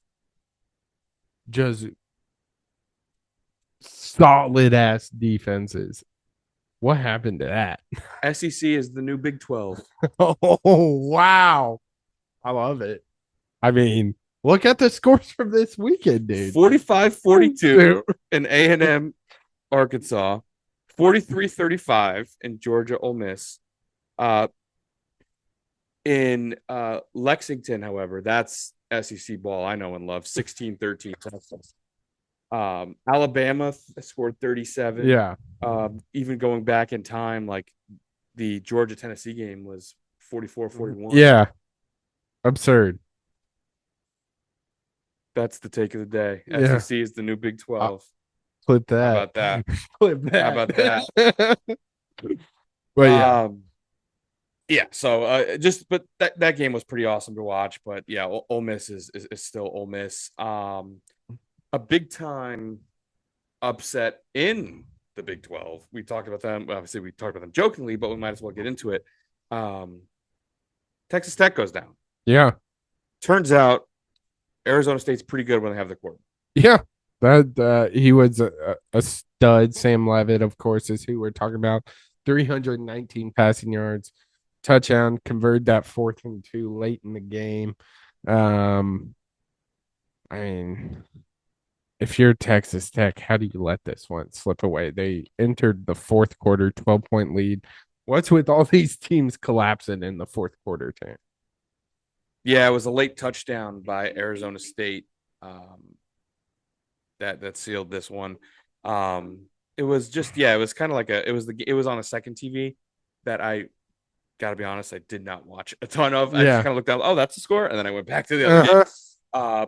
just solid ass defenses. What happened to that? SEC is the new Big 12. Oh, wow. I love it. I mean, Look at the scores from this weekend, dude. 45-42 in A&M, Arkansas. 43-35 in Georgia, Ole Miss. In Lexington, however, that's SEC ball I know and love. 16-13 Texas. Alabama scored 37. Yeah. Even going back in time, like the Georgia Tennessee game was 44-41. Yeah. Absurd. That's the take of the day. Yeah. SEC is the new Big 12. Clip that. How about that? Clip that. How about that? But yeah. Yeah, so but that game was pretty awesome to watch. But yeah, Ole Miss is still Ole Miss. A big time upset in the Big 12. We talked about them. Obviously, we talked about them jokingly, but we might as well get into it. Texas Tech goes down. Yeah. Turns out Arizona State's pretty good when they have the quarterback. Yeah. That he was a stud. Sam Levitt, of course, is who we're talking about. 319 passing yards, touchdown, converted that 4th and 2 late in the game. I mean, if you're Texas Tech, how do you let this one slip away? They entered the 4th quarter, 12-point lead. What's with all these teams collapsing in the 4th quarter, Tanner? Yeah, it was a late touchdown by Arizona State that sealed this one. It was just it was kind of like it was on a second TV that I gotta be honest, I did not watch a ton of. I just kind of looked down, oh, that's the score, and then I went back to the other game.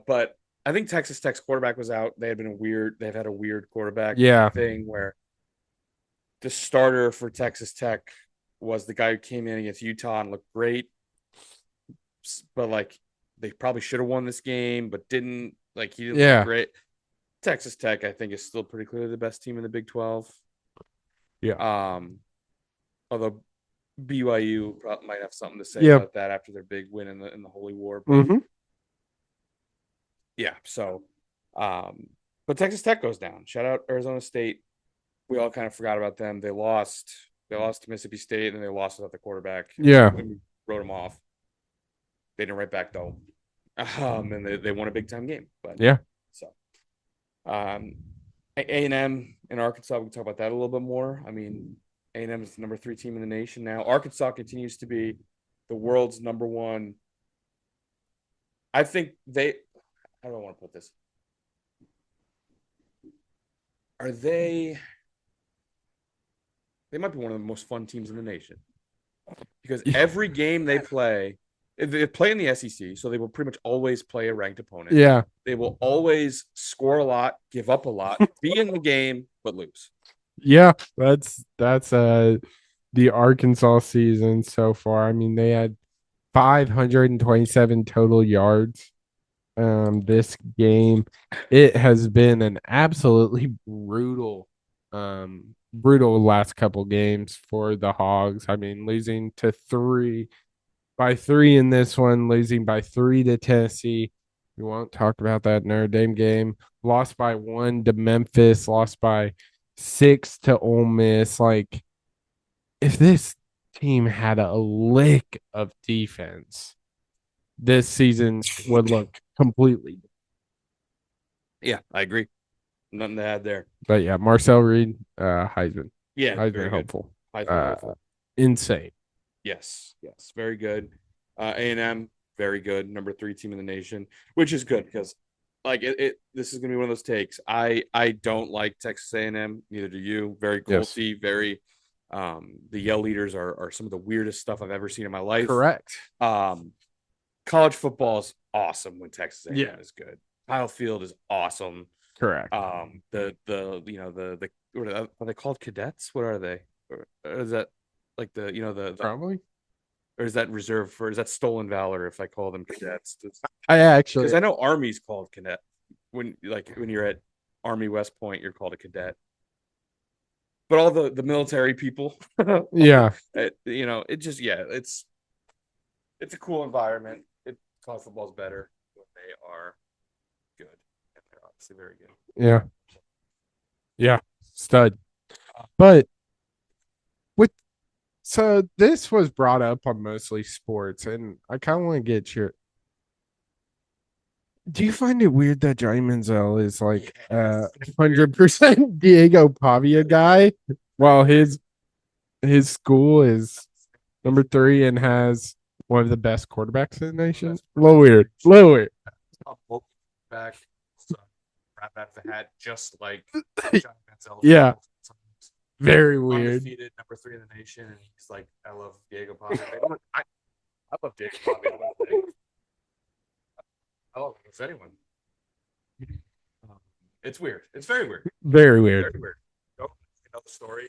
But I think Texas Tech's quarterback was out. They've had a weird quarterback thing where the starter for Texas Tech was the guy who came in against Utah and looked great. But like they probably should have won this game, but didn't. Like he didn't look great. Texas Tech, I think, is still pretty clearly the best team in the Big 12. Yeah. Although BYU might have something to say about that after their big win in the Holy War. But, yeah. So, but Texas Tech goes down. Shout out Arizona State. We all kind of forgot about them. They lost to Mississippi State, and they lost without the quarterback. Yeah. And we wrote them off. They didn't write back though. And they won a big time game. But yeah. So, A&M in Arkansas, we can talk about that a little bit more. I mean, A&M is the number 3 team in the nation now. Arkansas continues to be the world's number 1. I think how do I want to put this? They might be one of the most fun teams in the nation because every game they play in the SEC, so they will pretty much always play a ranked opponent. Yeah. They will always score a lot, give up a lot, be in the game, but lose. Yeah, that's the Arkansas season so far. I mean, they had 527 total yards this game. It has been an absolutely brutal last couple games for the Hogs. I mean, losing by 3 in this one, losing by 3 to Tennessee. We won't talk about that Notre Dame game. Lost by 1 to Memphis, lost by 6 to Ole Miss. Like, if this team had a lick of defense, this season would look completely. Yeah, I agree. Nothing to add there. But yeah, Marcel Reed, Heisman. Yeah, Heisman hopeful. Hopeful. Insane. Yes, very good. A&M, very good. Number 3 team in the nation, which is good because, like, this is gonna be one of those takes. I don't like Texas A&M. Neither do you. Very Colty. Very. The yell leaders are some of the weirdest stuff I've ever seen in my life. Correct. College football is awesome when Texas A&M is good. Kyle Field is awesome. Correct. The what are they called? Cadets? What are they? Or is that like the probably? Or is that reserved for? Is that stolen valor if I call them cadets? Because I know Army's called cadet. When you're at Army West Point, you're called a cadet. But all the military people, it's a cool environment. College football is better when they are good, and they're obviously very good. Yeah, stud. But so this was brought up on Mostly Sports, and I kind of want to get Do you find it weird that Johnny Manziel is like 100% Diego Pavia guy, while his school is number 3 and has one of the best quarterbacks in the nation? A little weird. A little weird. Back, wrap out the hat, just like Johnny Manziel. Yeah. Very weird. Undefeated, number 3 in the nation, and he's like, I love Diego Pavia. I love Diego Pavia. I love him. If anyone. It's weird. It's very weird. Very weird. Very weird. You know the story.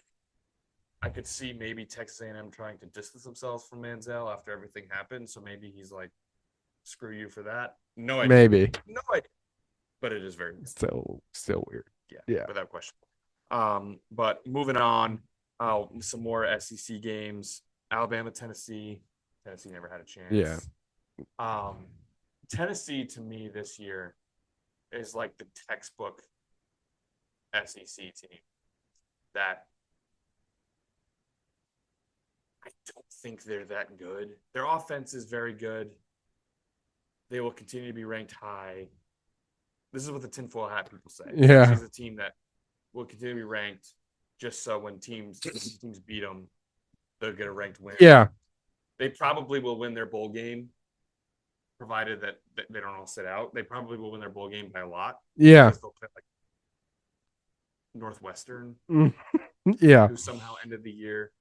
I could see maybe Texas A&M trying to distance themselves from Manziel after everything happened. So maybe he's like, "Screw you for that." No idea. Maybe. No idea. But it is very weird. Still weird. Yeah. Without question. But moving on, some more SEC games. Alabama, Tennessee. Tennessee never had a chance. Yeah. Tennessee to me this year is like the textbook SEC team that I don't think they're that good. Their offense is very good. They will continue to be ranked high. This is what the tinfoil hat people say. Yeah. This is a team that will continue to be ranked just so when teams beat them, they'll get a ranked win. Yeah. They probably will win their bowl game, provided that they don't all sit out. They probably will win their bowl game by a lot. Yeah. They'll play like Northwestern. Yeah. Who somehow ended the year,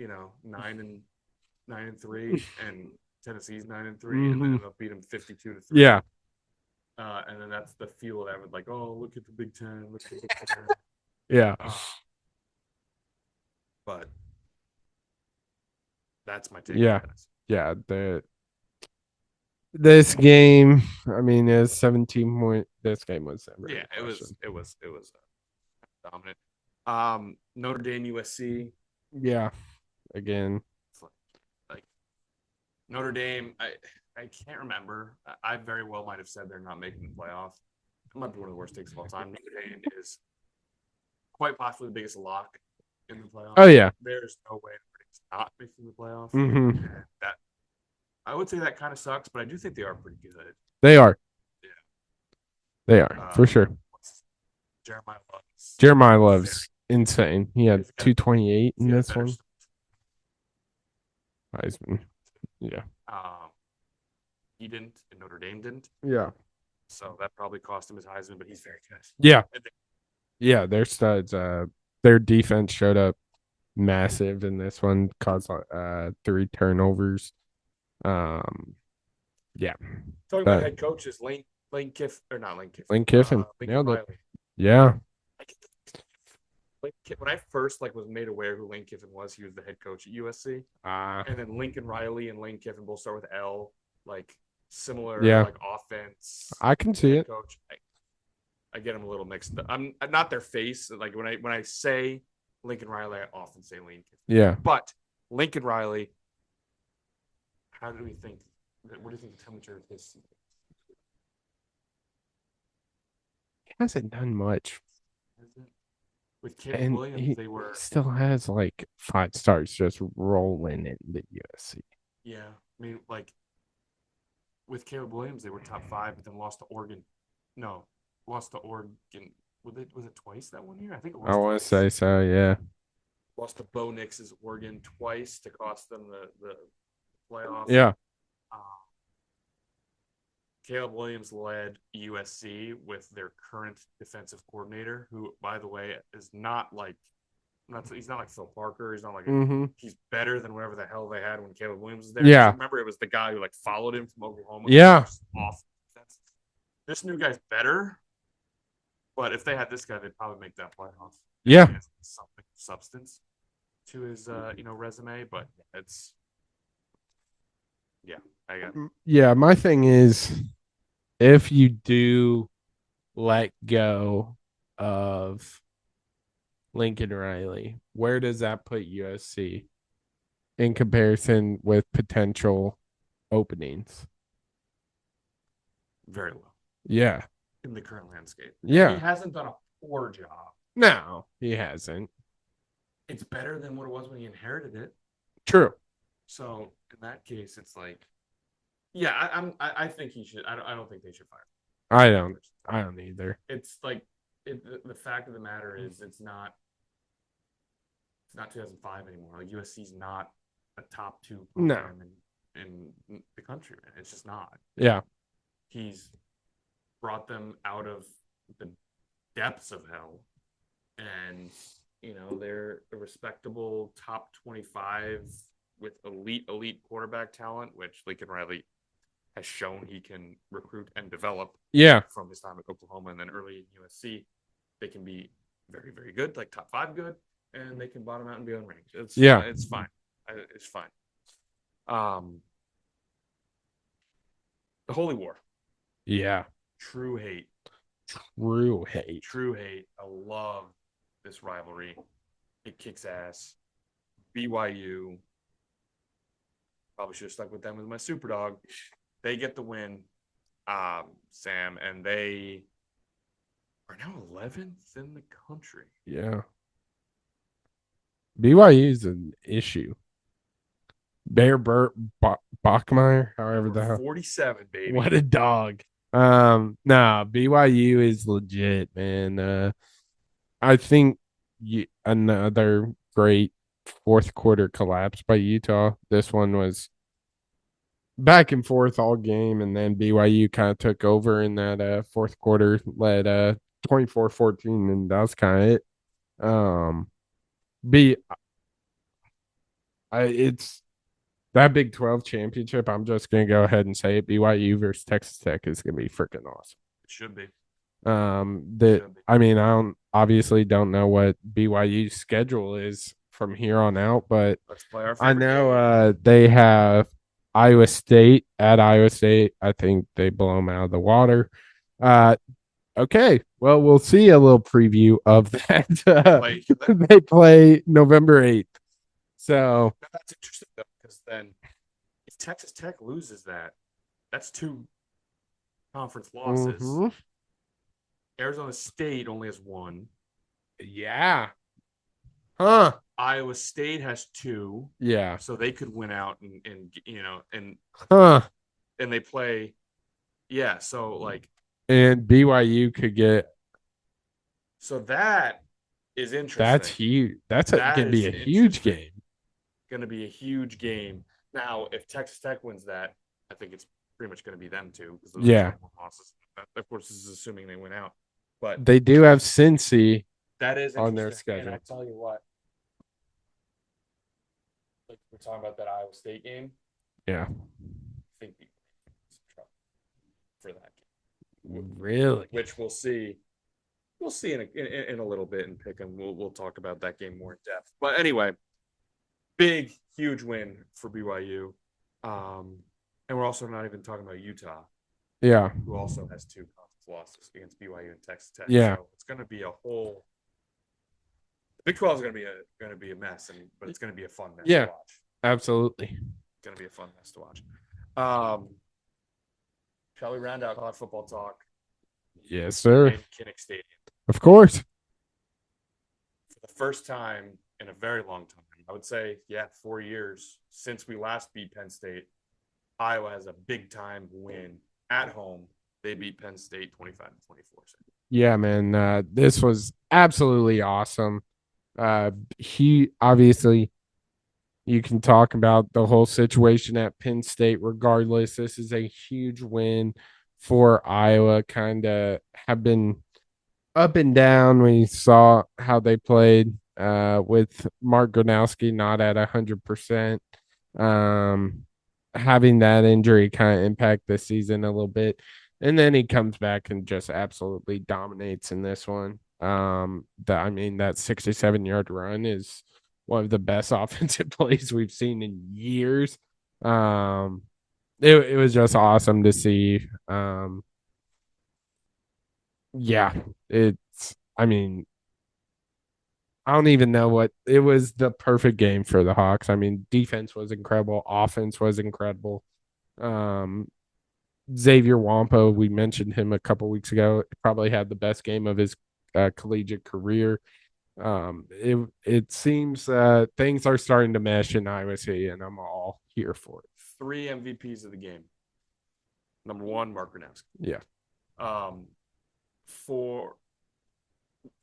9-3, and Tennessee's 9-3, and then they'll beat them 52-3. Yeah. And then that's the feel that would like, oh, look at the Big Ten. Look at the Big Ten. Yeah. But that's my take. Yeah. Yeah. This game, I mean, is 17 point. This game was. Yeah, it was dominant. Notre Dame, USC. Yeah. Again. Like Notre Dame, I can't remember. I very well might have said they're not making the playoff. It might be one of the worst takes of all time. Notre Dame is quite possibly the biggest lock in the playoff. Oh yeah. There's no way it's not making the playoff. Mm-hmm. That I would say that kind of sucks, but I do think they are pretty good. They are. Yeah. They are for sure. Jeremiah Love's insane. He had 228 in this one. Heisman. Yeah. He didn't, and Notre Dame didn't. Yeah. So that probably cost him his Heisman, but he's very good. Yeah. Yeah, they're studs. Their defense showed up massive in this one, caused 3 turnovers. Yeah. Talking about head coaches, Lane Kiffin, or not Lane Kiffin. Lane Kiffin. Nailed it. Yeah. When I first was made aware who Lane Kiffin was, he was the head coach at USC. And then Lincoln Riley and Lane Kiffin both start with L, similar offense. I can see it. Coach. I get them a little mixed up. I'm not their face. When I say Lincoln Riley, I often say Lane Kiffin. Yeah. But Lincoln Riley, what do you think the temperature of his season? He hasn't done much. With Caleb Williams, he still has 5 stars just rolling in the USC. Yeah, I mean, with Caleb Williams, they were top 5, but then lost to Oregon. No, lost to Oregon. Was it twice that one year? I think it was. I want to say so. Yeah. Lost to Bo Nix's Oregon twice to cost them the playoff. Yeah. Caleb Williams led USC with their current defensive coordinator, who, by the way, is not he's not like Phil Parker. He's not he's better than whatever the hell they had when Caleb Williams was there. Yeah. Remember, it was the guy who followed him from Oklahoma. Yeah. This new guy's better, but if they had this guy, they'd probably make that playoff. Yeah. He has something substance to his resume, but it's I got it. Yeah, my thing is, if you do let go of Lincoln Riley, where does that put USC in comparison with potential openings? Very low. Yeah. In the current landscape. Yeah. He hasn't done a poor job. No, he hasn't. It's better than what it was when he inherited it. True. So in that case, it's I think he should. I don't think they should fire him. I don't either. It's like the fact of the matter is it's not 2005 anymore. Like USC's not a top two No. program in the country. Man. It's just not. Yeah. He's brought them out of the depths of hell, and they're a respectable top 25 with elite quarterback talent, which Lincoln Riley has shown he can recruit and develop. Yeah. From his time at Oklahoma and then early in USC, they can be very, very good, like top 5 good, and they can bottom out and be unranked. It's fine. It's fine. The Holy War. Yeah. True hate. I love this rivalry. It kicks ass. BYU. Probably should have stuck with them as my super dog. They get the win, Sam, and they are now 11th in the country. Yeah. BYU is an issue. Bear Bachmeyer, however the hell. 47, baby. What a dog. Nah, BYU is legit, man. I think another great fourth quarter collapse by Utah. This one was back and forth all game, and then BYU kind of took over in that fourth quarter, led 24-14, and that's kind of it. It's that Big 12 championship. I'm just gonna go ahead and say it. BYU versus Texas Tech is gonna be freaking awesome. It should be. I mean, don't know what BYU's schedule is from here on out, but let's play our I know they have Iowa State at Iowa State. I think they blow them out of the water. Okay, well, we'll see a little preview of that. They play November 8th. So that's interesting though, because then if Texas Tech loses that's 2 conference losses. Mm-hmm. Arizona State only has 1. Yeah. Huh. Iowa State has 2. Yeah. So they could win out and and they play. Yeah. So like. And BYU could get. So that is interesting. That's huge. That's going to be a huge game. Going to be a huge game. Now, if Texas Tech wins that, I think it's pretty much going to be them too. Yeah. Losses. Of course, this is assuming they win out. But they do have Cincy. That is on their schedule. And I tell you what, like we're talking about that Iowa State game. Yeah. I think for that game. Really? Which we'll see. We'll see in a little bit and pick them. We'll talk about that game more in depth. But anyway, big, huge win for BYU. And we're also not even talking about Utah. Yeah. Who also has 2 conference losses against BYU and Texas Tech. Yeah. So it's going to be a whole. The Big 12 is going to be a mess, but it's going to be a fun mess to watch. Absolutely. It's going to be a fun mess to watch. Shall we round out college football talk? Yes, sir. In Kinnick Stadium. Of course. For the first time in a very long time, I would say, 4 years since we last beat Penn State, Iowa has a big-time win at home. They beat Penn State 25-24. Yeah, man. This was absolutely awesome. He obviously, you can talk about the whole situation at Penn State regardless. This is a huge win for Iowa. Kind of have been up and down. We saw how they played with Mark Gronowski not at 100%. Having that injury kind of impact the season a little bit. And then he comes back and just absolutely dominates in this one. That 67-yard run is one of the best offensive plays we've seen in years. It was just awesome to see. I don't even know what it was. The perfect game for the Hawks. I mean, defense was incredible. Offense was incredible. Xavier Wampo, we mentioned him a couple weeks ago, probably had the best game of his collegiate career. It seems things are starting to mesh in Iowa City, and I'm all here for it. 3 MVPs of the game. Number 1, Mark Gronowski. Yeah. For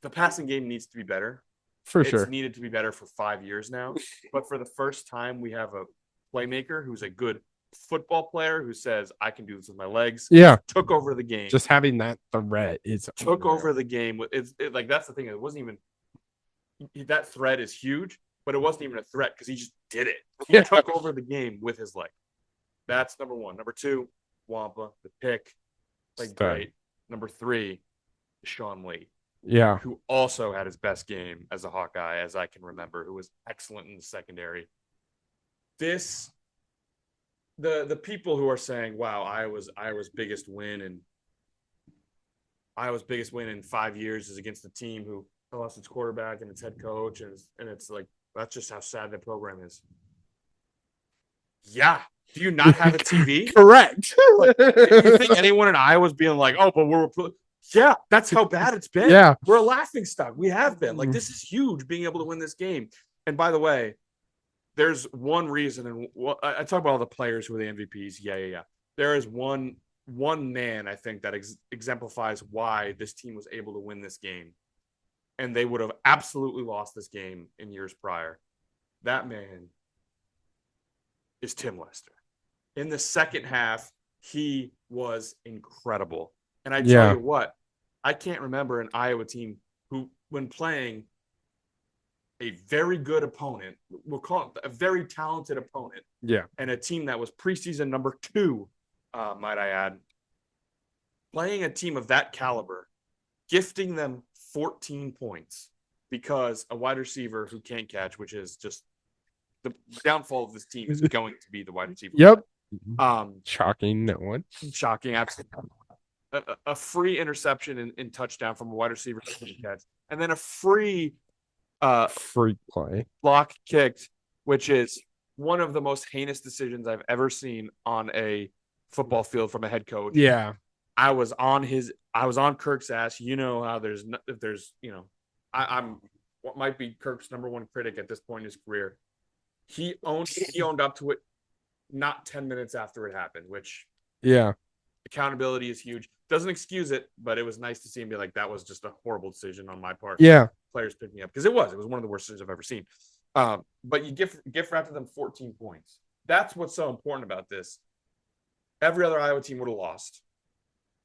the passing game needs to be better. For It's sure. needed to be better for 5 years now. But for the first time, we have a playmaker who's a good football player who says, I can do this with my legs. Yeah. Took over the game. Just having that threat is took over the game. Like that's the thing. It wasn't even that threat is huge, but it wasn't even a threat because he just did it. He took over the game with his leg. That's number one. Number two, Wampa, the pick, like great. Number three, Sean Lee. Yeah. Who also had his best game as a Hawkeye, as I can remember, who was excellent in the secondary. The people who are saying, wow, Iowa's biggest win in 5 years is against a team who lost its quarterback and its head coach, and it's like that's just how sad that program is. Yeah. Do you not have a TV? Correct. Like, you think anyone in Iowa's being like, oh, but yeah, that's how bad it's been. Yeah. We're a laughing stock. We have been. Like, this is huge being able to win this game. And by the way, there's one reason, and I talk about all the players who are the MVPs. Yeah. There is one man, I think, that exemplifies why this team was able to win this game. And they would have absolutely lost this game in years prior. That man is Tim Lester. In the second half, he was incredible. And I tell you what, I can't remember an Iowa team who, when playing a very good opponent, we'll call it a very talented opponent, and a team that was preseason number 2, might I add, playing a team of that caliber, gifting them 14 points because a wide receiver who can't catch, which is just the downfall of this team, is going to be the wide receiver. Yep. Shocking, no one. Shocking, absolutely. A free interception in touchdown from a wide receiver who can't catch, and then a free play block kicked, which is one of the most heinous decisions I've ever seen on a football field from a head coach. Yeah. I was on Kirk's ass. You know how I'm what might be Kirk's number one critic at this point in his career. He owned up to it not 10 minutes after it happened, which accountability is huge. Doesn't excuse it, but it was nice to see him be like, that was just a horrible decision on my part. Yeah. Players picked me up because it was one of the worst things I've ever seen. But you gift wrapped them 14 points. That's what's so important about this. Every other Iowa team would have lost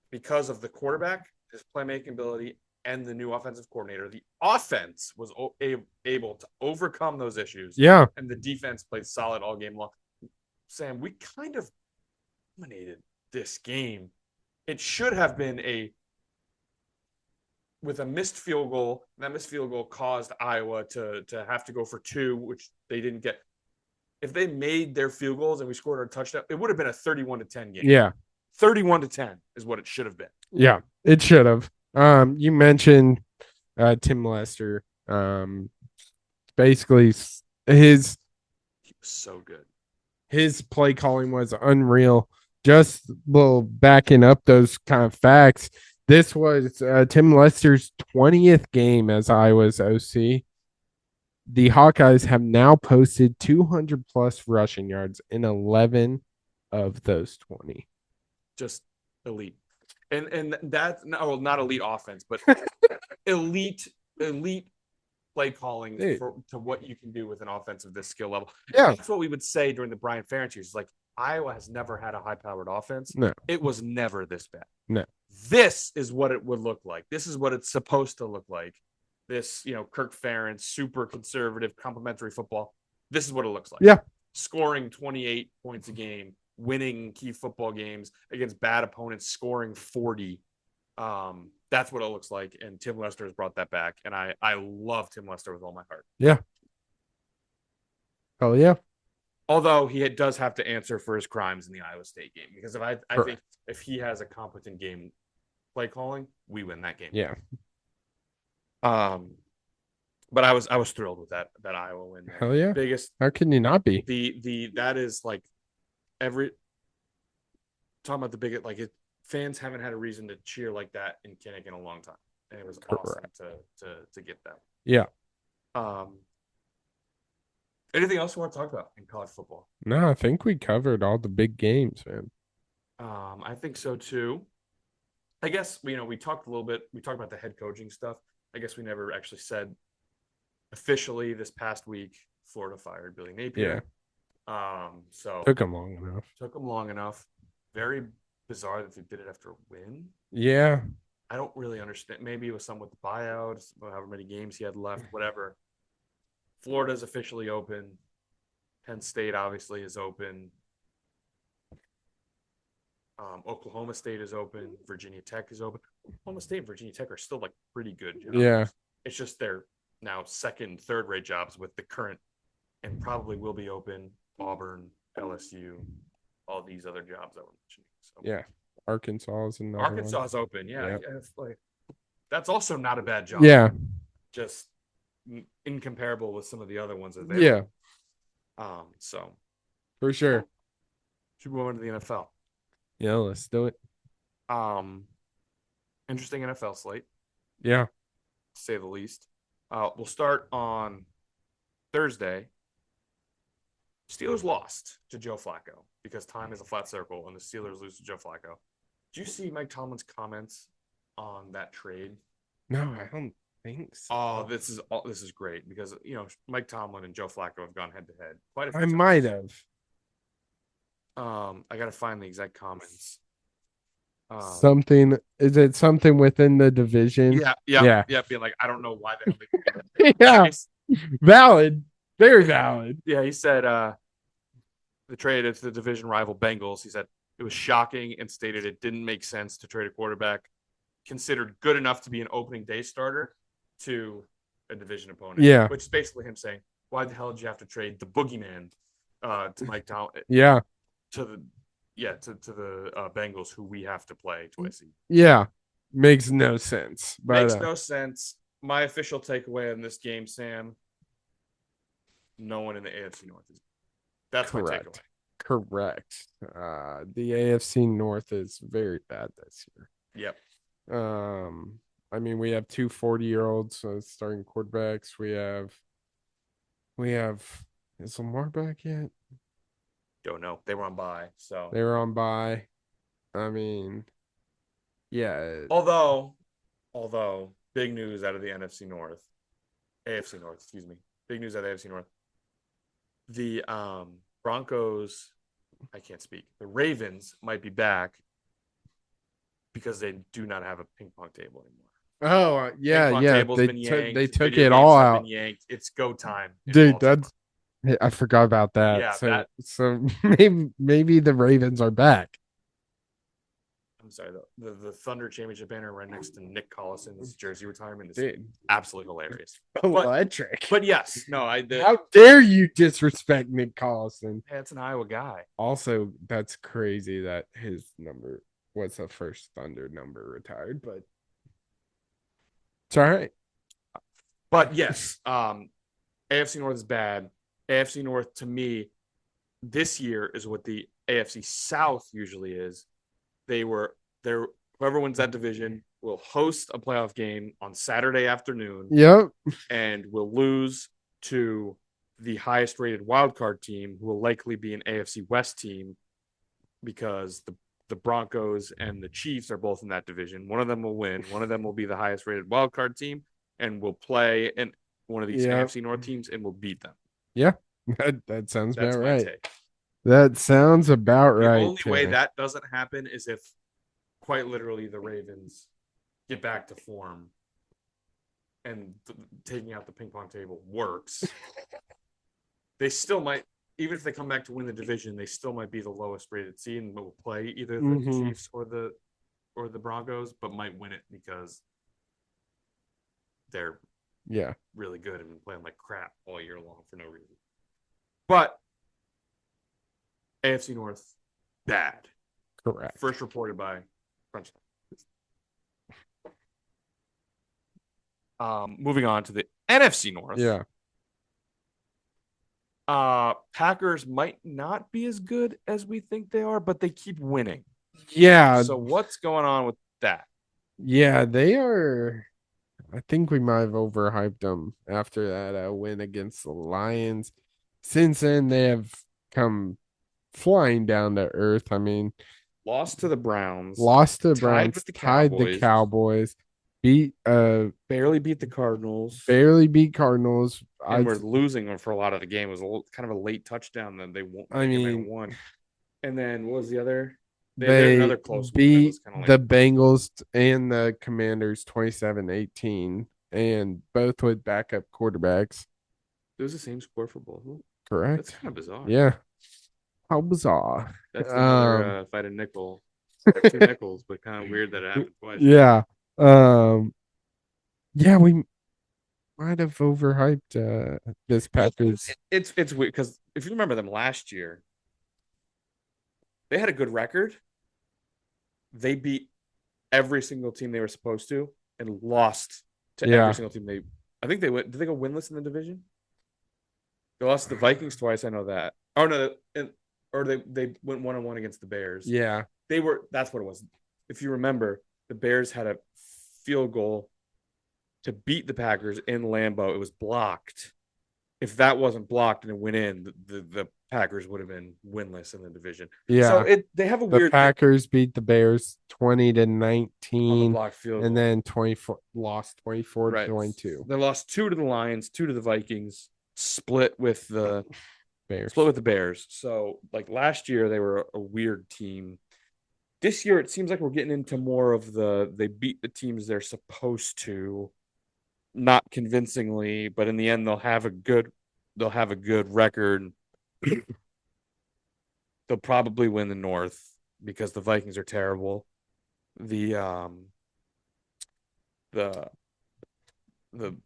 because of the quarterback, his playmaking ability, and the new offensive coordinator. The offense was able to overcome those issues. Yeah. And the defense played solid all game long. Sam, we kind of dominated this game. It should have been with a missed field goal. That missed field goal caused Iowa to have to go for 2, which they didn't get. If they made their field goals and we scored our touchdown, it would have been a 31-10 game. Yeah. 31-10 is what it should have been. Yeah, it should have. You mentioned Tim Lester. Basically, he was so good. His play calling was unreal. Just backing up those kind of facts. This was Tim Lester's 20th game as Iowa's OC. The Hawkeyes have now posted 200 plus rushing yards in 11 of those 20. Just elite. And that's not elite offense, but elite play calling to what you can do with an offense of this skill level. Yeah. That's what we would say during the Brian Ferentz years. Like, Iowa has never had a high-powered offense. No. It was never this bad. No. This is what it would look like. This is what it's supposed to look like. This, Kirk Ferentz, super conservative, complimentary football. This is what it looks like. Yeah. Scoring 28 points a game, winning key football games against bad opponents, scoring 40. That's what it looks like. And Tim Lester has brought that back. And I love Tim Lester with all my heart. Yeah. Oh, yeah. Although he does have to answer for his crimes in the Iowa State game. Because I think if he has a competent game play calling, we win that game. Yeah. But I was thrilled with that Iowa win. Hell yeah. Biggest. How can you not be? That is like talking about the biggest, like fans haven't had a reason to cheer like that in Kinnick in a long time. And it was awesome to get that. Yeah. Anything else you want to talk about in college football? No, I think we covered all the big games, man. I think so too. I guess we talked a little bit. We talked about the head coaching stuff. I guess we never actually said officially this past week. Florida fired Billy Yeah. Napier. So Took them long enough. took them long enough. Very bizarre that they did it after a win. Yeah. I don't really understand. Maybe it was some with the buyouts, however many games he had left, whatever. Florida's officially open. Penn State obviously is open. Oklahoma State is open. Virginia Tech is open. Oklahoma State and Virginia Tech are still like pretty good jobs. Yeah. It's just they're now second, third rate jobs with the current and probably will be open Auburn, LSU, all these other jobs that we're mentioning. So yeah. Arkansas is another Arkansas one. is open. Yeah. Yep. Like, that's also not a bad job. Yeah. Just incomparable with some of the other ones that they Yeah. So For sure. should we go into the NFL? Yeah, let's do it. Interesting NFL slate, Yeah. to say the least. We'll start on Thursday. Steelers lost to Joe Flacco because time is a flat circle and the Steelers lose to Joe Flacco. Did you see Mike Tomlin's comments on that trade? No, I don't think so. Oh, this is great because Mike Tomlin and Joe Flacco have gone head to head quite a few I times. might have. I gotta find the exact comments. Something is it something within the division? Yeah. Being like, I don't know why the hell they yeah. Valid. Very valid. Yeah, he said the trade to the division rival Bengals. He said it was shocking and stated it didn't make sense to trade a quarterback considered good enough to be an opening day starter to a division opponent. Yeah. Which is basically him saying, why the hell did you have to trade the boogeyman to Mike Tomlin? Yeah. To the Bengals, who we have to play twice. Yeah. Makes no sense. But, makes no sense. My official takeaway in this game, Sam, no one in the AFC North is. That's correct. My takeaway. Correct. The AFC North is very bad this year. Yep. I mean, we have two 40-year-olds starting quarterbacks. We have. Is Lamar back yet? Don't know. They were on bye, so they were on bye. I mean, yeah. Although, big news out of the AFC North, excuse me. Big news out of the AFC North. The Broncos, I can't speak. The Ravens might be back because they do not have a ping pong table anymore. Oh yeah. They took it all out. It's go time, dude. I forgot about that. Yeah, so maybe the Ravens are back. I'm sorry, the Thunder championship banner right next to Nick Collison's jersey retirement is absolutely hilarious. Electric. But yes, no, how dare you disrespect Nick Collison? Yeah, it's an Iowa guy. Also, that's crazy that his number was the first Thunder number retired, but it's all right. But yes, AFC North is bad. AFC North, to me, this year is what the AFC South usually is. Whoever wins that division will host a playoff game on Saturday afternoon. Yep. And will lose to the highest rated wildcard team, who will likely be an AFC West team because the Broncos and the Chiefs are both in that division. One of them will win. One of them will be the highest rated wildcard team and will play in one of these AFC North teams and will beat them. Yeah, that sounds about right. Take. That sounds about right. The only way that doesn't happen is if quite literally the Ravens get back to form and taking out the ping pong table works. They still might, even if they come back to win the division, they still might be the lowest rated seed and will play either the Chiefs or the Broncos, but might win it because they're really good and playing like crap all year long for no reason. But AFC North, bad. Correct. First reported by Crunch Time. Moving on to the NFC North. Yeah. Packers might not be as good as we think they are, but they keep winning. Yeah. So what's going on with that? Yeah, they are. I think we might have overhyped them after that win against the Lions. Since then, they have come flying down to earth. I mean, lost to the Browns, lost to the tied Browns, with the tied the Cowboys, Cowboys, beat barely beat the Cardinals, barely beat Cardinals. and were losing for a lot of the game. It was kind of a late touchdown that they won't. I They mean, won. And then what was the other? There's they another close one that was beat kind of like the Bengals and the Commanders 27-18, and both with backup quarterbacks. it was the same score for both of them. Correct. That's kind of bizarre. Yeah. How bizarre. That's another fight a nickel. Two nickels, but kind of weird that it happened twice. Yeah. Yeah, we might have overhyped this Packers. It's weird because if you remember them last year, they had a good record. They beat every single team they were supposed to and lost to every single team they. I think they went. Did they go winless in the division? They lost to the Vikings twice. I know that. Oh no, or they went 1-1 against the Bears. Yeah, they were. That's what it was. If you remember, the Bears had a field goal to beat the Packers in Lambeau. It was blocked. If that wasn't blocked and it went in, the Packers would have been winless in the division. Yeah. So they have a weird. The Packers beat the Bears 20-19 on the block field and goal. Then 24 lost 24-22. They lost 2 to the Lions, 2 to the Vikings, split with the Bears. So like last year they were a weird team. This year it seems like we're getting into more of they beat the teams they're supposed to, not convincingly, but in the end they'll have a good record. They'll probably win the North because the Vikings are terrible. The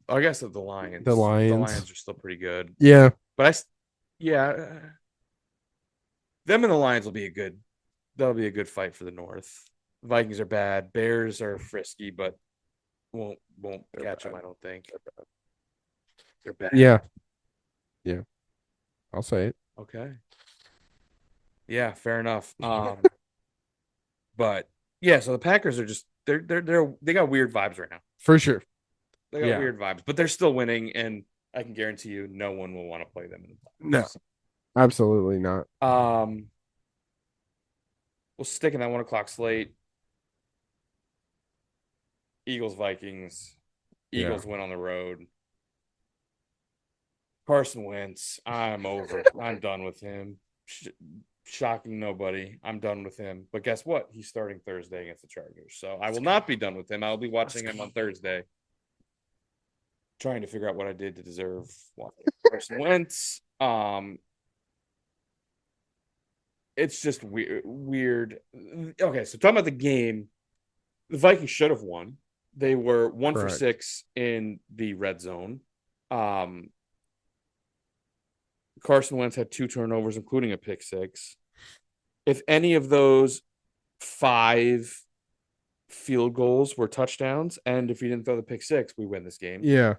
I guess the Lions. The Lions are still pretty good. Yeah. But them and the Lions will be that'll be a good fight for the North. Vikings are bad. Bears are frisky, but won't catch them, I don't think. They're bad. Yeah. I'll say it. Okay. Yeah, fair enough. But yeah, so the Packers are just they got weird vibes right now. For sure. They got weird vibes, but they're still winning, and I can guarantee you no one will want to play them in the playoffs. No. Absolutely not. We'll stick in that 1:00 slate. Eagles, Vikings. Eagles win on the road. Carson Wentz. I'm over. I'm done with him. Shocking nobody. I'm done with him. But guess what? He's starting Thursday against the Chargers. So I will not be done with him. I'll be watching him on Thursday. Trying to figure out what I did to deserve watching Carson Wentz. It's just weird. Okay, so talking about the game, the Vikings should have won. They were 1 for 6 in the red zone. Carson Wentz had 2 turnovers, including a pick 6. If any of those 5 field goals were touchdowns, and if he didn't throw the pick 6, we win this game. Yeah.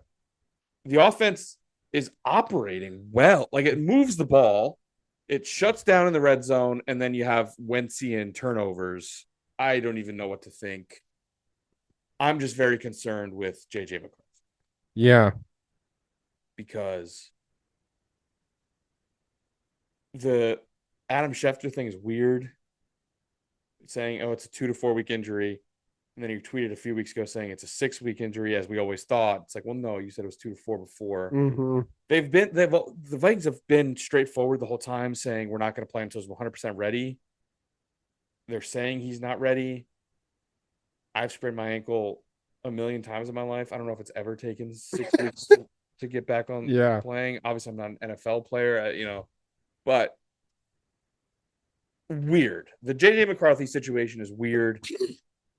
The offense is operating well. Like, it moves the ball. It shuts down in the red zone, and then you have Wentzian turnovers. I don't even know what to think. I'm just very concerned with J.J. McCarthy. Yeah. Because the Adam Schefter thing is weird. Saying, it's a 2 to 4 week injury. And then you tweeted a few weeks ago saying it's a 6-week injury, as we always thought. It's like, well, no, you said it was 2 to 4 before. Mm-hmm. The Vikings have been straightforward the whole time, saying we're not going to play until he's 100% ready. They're saying he's not ready. I've sprained my ankle a million times in my life. I don't know if it's ever taken 6 weeks to get back on playing. Obviously, I'm not an NFL player, but weird. The J.J. McCarthy situation is weird.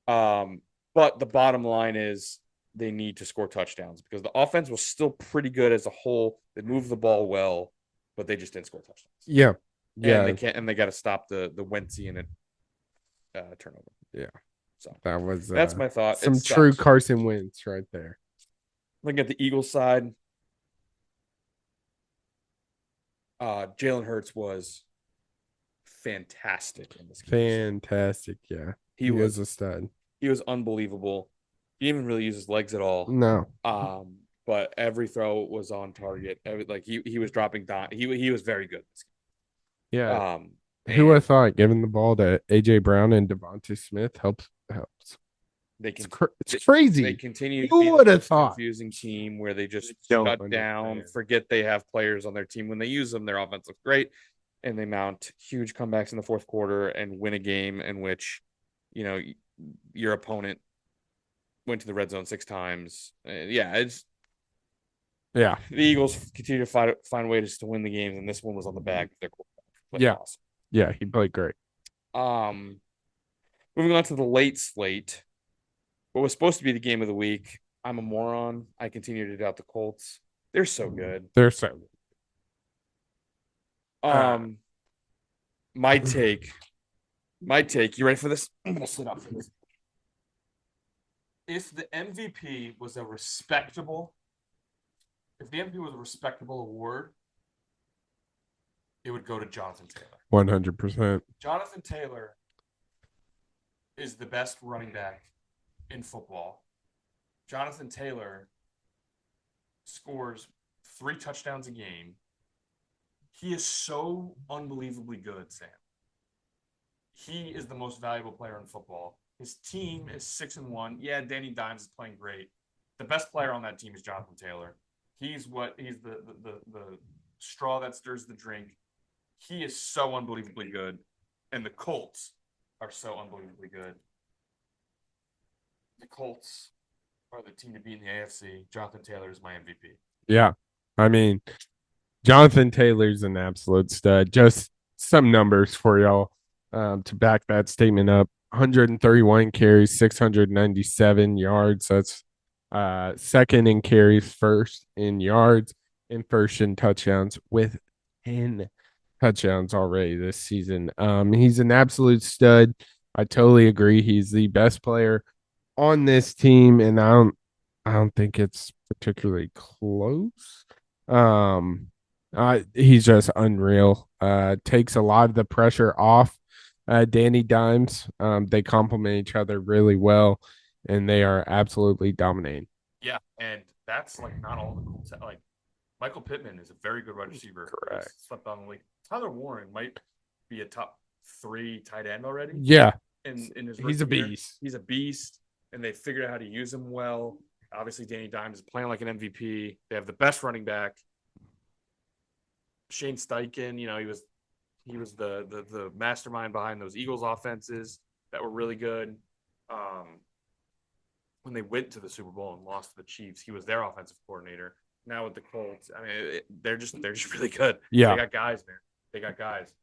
But the bottom line is they need to score touchdowns because the offense was still pretty good as a whole. They moved the ball well, but they just didn't score touchdowns. Yeah. And they got to stop the Wentzian turnover. Yeah. So that's my thought. Some true Carson Wentz right there. Looking at the Eagles side, Jalen Hurts was fantastic in this game. Fantastic, yeah. He was a stud. He was unbelievable. He didn't even really use his legs at all. No. But every throw was on target. He was dropping down. He was very good. Yeah. Who would have And thought giving the ball to AJ Brown and Devontae Smith helps? they It's crazy. they continue to Who be the would have most thought? confusing team where they just Don't shut down, understand. forget they have players on their team. When they use them, their offense looks great, and they mount huge comebacks in the fourth quarter and win a game in which, you know, your opponent went to the red zone 6 times. Yeah, it's Yeah, the Eagles continue to find ways to win the games, and this one was on the back of their quarterback. Played yeah, awesome. yeah. He played great. Um, moving on to the late slate, what was supposed to be the game of the week. I'm a moron. I continue to doubt the Colts. They're so good. They're so. Um, my take. You ready for this? I'm gonna sit up for this. If the MVP was a respectable, if the MVP was a respectable award, it would go to Jonathan Taylor. 100%. Jonathan Taylor is the best running back in football. Jonathan Taylor scores 3 touchdowns a game. He is so unbelievably good, Sam. He is the most valuable player in football. His team is 6-1. Yeah, Danny Dimes is playing great. The best player on that team is Jonathan Taylor. He's the straw that stirs the drink. He is so unbelievably good. And the Colts are so unbelievably good. The Colts are the team to beat in the AFC. Jonathan Taylor is my MVP. Yeah. I mean, Jonathan Taylor's an absolute stud. Just some numbers for y'all to back that statement up. 131 carries, 697 yards. That's second in carries, first in yards, and first in touchdowns with 10 touchdowns already this season. He's an absolute stud. I totally agree. He's the best player on this team, and I don't think it's particularly close. Um, he's just unreal. Takes a lot of the pressure off Danny Dimes. They complement each other really well, and they are absolutely dominating. Yeah, and that's like not all the Colts. Like Michael Pittman is a very good wide receiver. Correct. Slept on the league. Tyler Warren might be a top 3 tight end already. Yeah, In his he's a year. beast. He's a beast, and they figured out how to use him well. Obviously, Danny Dimes is playing like an MVP. They have the best running back. Shane Steichen, he was the mastermind behind those Eagles offenses that were really good. When they went to the Super Bowl and lost to the Chiefs, he was their offensive coordinator. Now with the Colts, I mean, they're just really good. Yeah, they got guys, man. They got guys,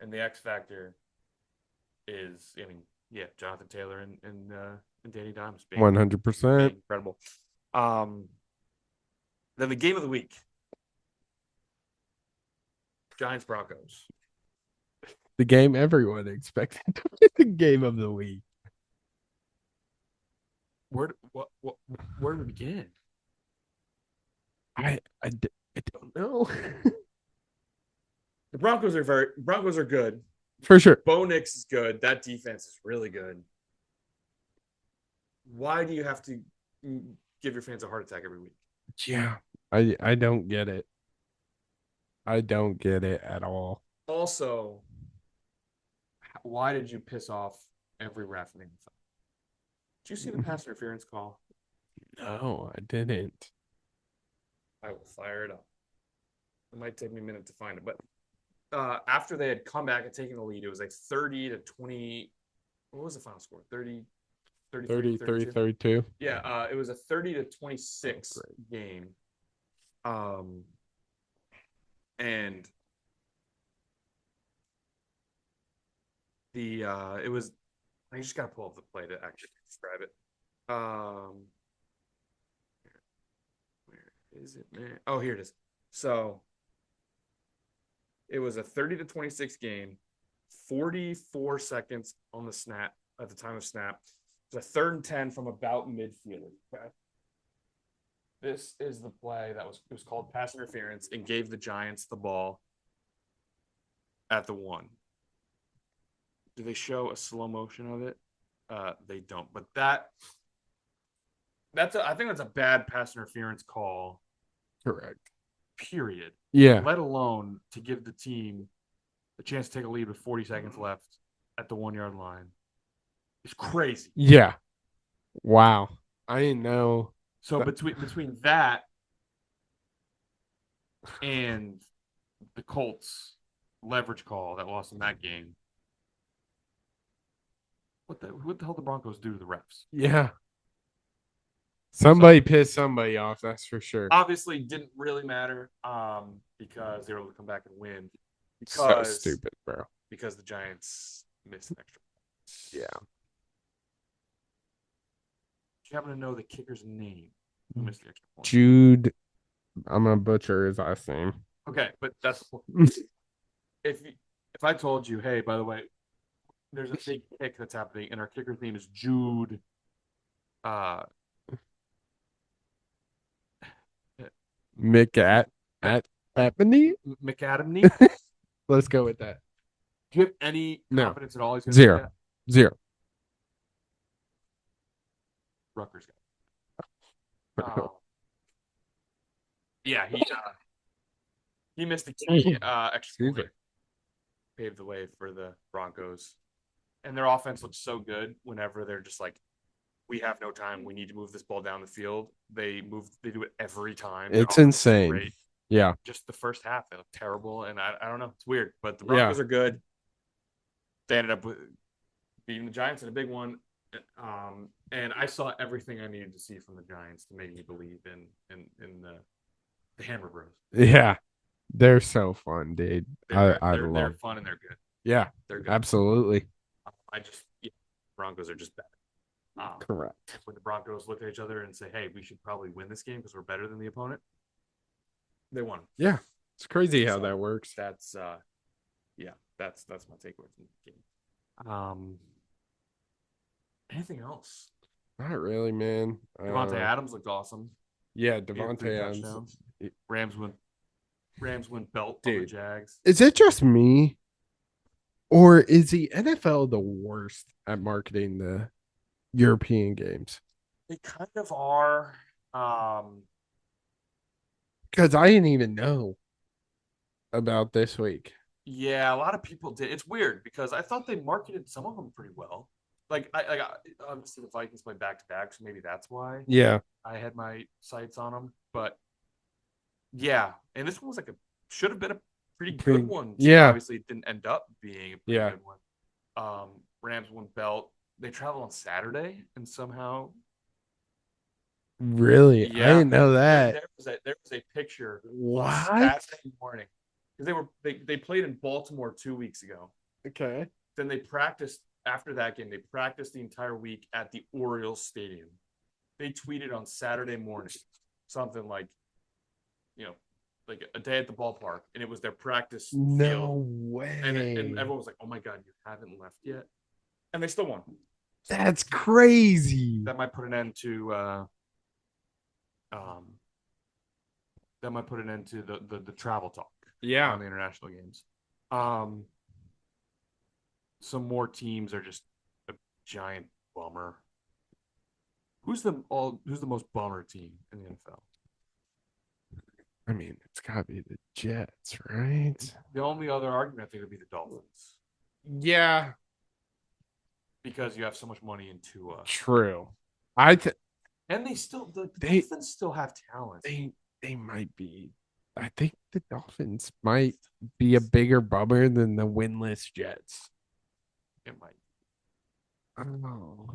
and the X factor is, I mean, yeah, Jonathan Taylor and Danny Dimes being 100%. incredible. Then the game of the week, Giants Broncos. The game everyone expected to be the game of the week. Where do we begin? I don't know. The Broncos are good. For sure. Bo Nix is good. That defense is really good. Why do you have to give your fans a heart attack every week? Yeah. I don't get it. I don't get it at all. Also, why did you piss off every ref in the NFL? Did you see the pass interference call? No, I didn't. I will fire it up. It might take me a minute to find it, but after they had come back and taken the lead, it was like 30-20. What was the final score? 33, 32. Yeah, it was a 30-26 game. And it was, I just gotta pull up the play to actually describe it. Where is it, man? Oh, here it is. So it was a 30-26 game, 44 seconds on the snap at the time of snap. It was a 3rd and 10 from about midfield. Okay. This is the play it was called pass interference and gave the Giants the ball at the 1. Do they show a slow motion of it? They don't. But I think that's a bad pass interference call. Correct. Period. Yeah. Let alone to give the team the chance to take a lead with 40 seconds left at the 1 yard line. It's crazy. Yeah. Wow. I didn't know. So between that and the Colts leverage call that lost in that game, what the hell did the Broncos do to the refs? Yeah. Somebody pissed somebody off, that's for sure. Obviously didn't really matter because they were able to come back and win. So stupid, bro. Because the Giants missed an extra. Yeah. Do you happen to know the kicker's name? Who missed the extra point? Jude. I'm gonna butcher his last name. Okay, but that's if I told you, hey, by the way, there's a big kick that's happening, and our kicker's name is Jude. McAdamney. Let's go with that. Do you have any confidence at all? He's gonna Zero. Zero. Rutgers guy. Yeah, he missed the key extra point. Paved the way for the Broncos. And their offense looks so good whenever they're just like, we have no time. We need to move this ball down the field. They do it every time. It's insane. Great. Yeah. Just the first half, they look terrible. And I don't know. It's weird. But the Broncos are good. They ended up beating the Giants in a big one. And I saw everything I needed to see from the Giants to make me believe in the Hammer Bros. Yeah. They're so fun, dude. They're fun and they're good. Yeah. They're good. Absolutely. Broncos are just bad. Correct. When the Broncos look at each other and say, hey, we should probably win this game because we're better than the opponent, they won. Yeah. It's crazy how that works. That's my takeaway from the game. Anything else? Not really, man. Devontae Adams looked awesome. Yeah, Devontae Adams. Rams win belt on the Jags. Is it just me? Or is the NFL the worst at marketing the European games? They kind of are. Because I didn't even know about this week. Yeah, a lot of people did. It's weird because I thought they marketed some of them pretty well. Like obviously the Vikings played back to back, so maybe that's why. Yeah, I had my sights on them, but yeah, and this one was should have been a pretty good one. Yeah, obviously it didn't end up being a pretty good one. Rams won belt. They travel on Saturday, and somehow. Really, yeah. I didn't know that. There was a picture. What? Saturday morning, because they played in Baltimore 2 weeks ago. Okay. Then they practiced. After that game, they practiced the entire week at the Orioles Stadium. They tweeted on Saturday morning something like a day at the ballpark, and it was their practice field. No way. And everyone was like, oh my God, you haven't left yet? And they still won. That's crazy. That might put an end to the travel talk. Yeah. On the international games. Some more teams are just a giant bummer. Who's the most bummer team in the NFL? I mean, it's got to be the Jets, right? The only other argument I think would be the Dolphins. Yeah, because you have so much money into True. And they still the Dolphins still have talent. They might be. I think the Dolphins might be a bigger bummer than the winless Jets. It might. I don't know.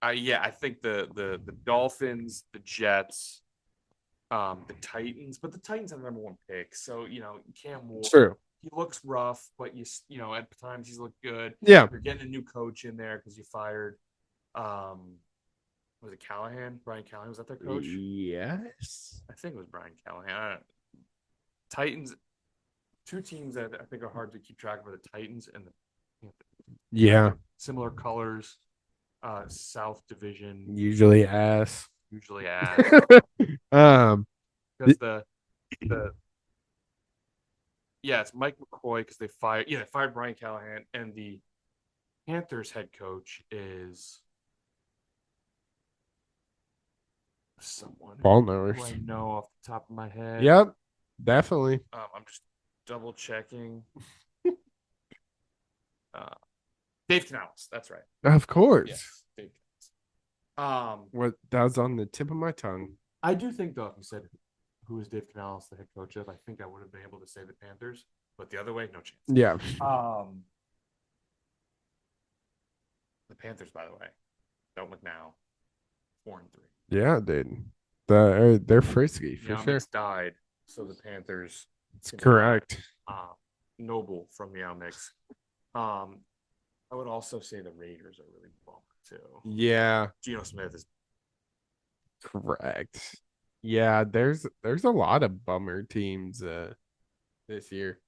I think the Dolphins, the Jets, the Titans, but the Titans have the number one pick, so Cam Ward. True. He looks rough, but at times he's looked good. Yeah. You're getting a new coach in there because you fired. Was it Callahan? Brian Callahan, was that their coach? Yes. I think it was Brian Callahan. Titans, two teams that I think are hard to keep track of are the Titans and the Panthers. Yeah. Similar colors. South Division. Usually ass. Because it's Mike McCoy because they fired Brian Callahan, and the Panthers head coach is someone ball knows. who I know off the top of my head. Yep. definitely. I'm just double checking. Uh, Dave Canales. That's right. Of course. Yes, Dave What that was on the tip of my tongue. I do think though, if you said who is Dave Canales the head coach of, I think I would have been able to say the Panthers, but the other way, no chance. Yeah. The Panthers, by the way, don't look now, 4-3. Yeah, dude. They're frisky for Meow sure. Mix died, so the Panthers. It's correct. Noble from Meow Mix. I would also say the Raiders are really bummed too. Yeah, Geno Smith is correct. Yeah, there's a lot of bummer teams this year.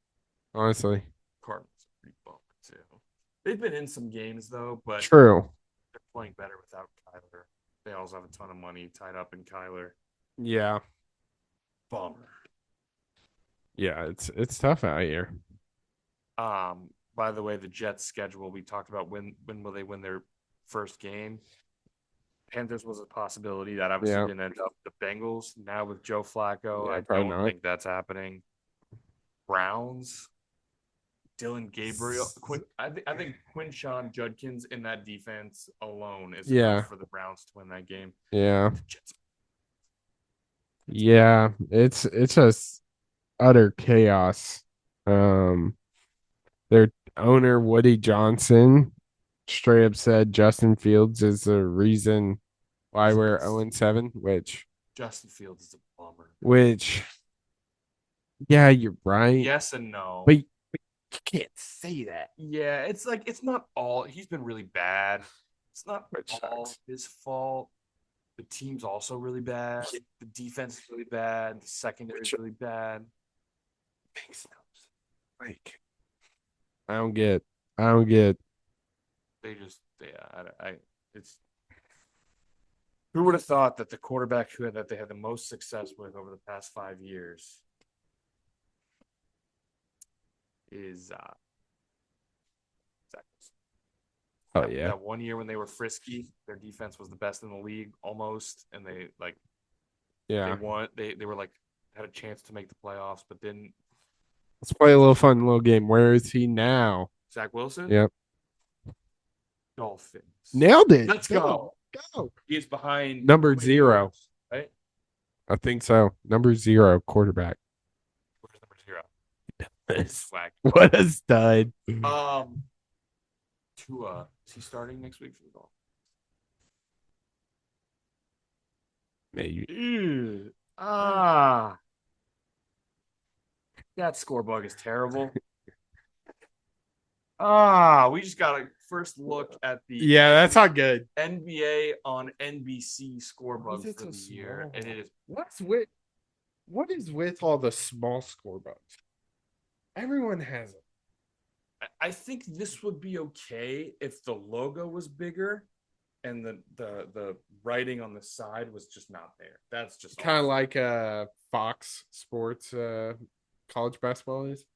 Honestly. Cardinals are pretty bummed too. They've been in some games though, but True. they're playing better without Kyler. They also have a ton of money tied up in Kyler. Yeah. Bummer. Yeah, it's tough out here. By the way, the Jets schedule we talked about when will they win their first game? Panthers was a possibility that obviously didn't end up. The Bengals now with Joe Flacco, I don't think that's happening. Browns, Dylan Gabriel, I think Quinshon Judkins in that defense alone is enough for the Browns to win that game. Yeah. Yeah, it's just utter chaos. Their owner Woody Johnson straight up said Justin Fields is the reason why we're 0-7, which Justin Fields is a bummer. Which yeah, you're right. Yes and no. But you can't say that. Yeah, it's like it's not all he's been really bad. It's not all his fault. The team's also really bad. The defense is really bad. The secondary is really bad. Makes no sense. Like I don't get. They just it's who would have thought that the quarterback that they had the most success with over the past 5 years is Zach Wilson. Oh yeah. That 1 year when they were frisky, their defense was the best in the league almost, and they they won. They were like had a chance to make the playoffs, but didn't. Let's play a little fun little game. Where is he now? Zach Wilson? Yep. Dolphins. Nailed it. Let's go. Go. He's behind number 0. Right? I think so. Number 0 quarterback. Where's number 0? Swag. What a stud. Tua. Is he starting next week for the Dolphins? Maybe. That score bug is terrible. We just got a first look at the that's not good. NBA on NBC score bug for the year, and it is what is with all the small score bugs? Everyone has it. I think this would be okay if the logo was bigger and the writing on the side was just not there. That's just kind of like Fox Sports college basketball is.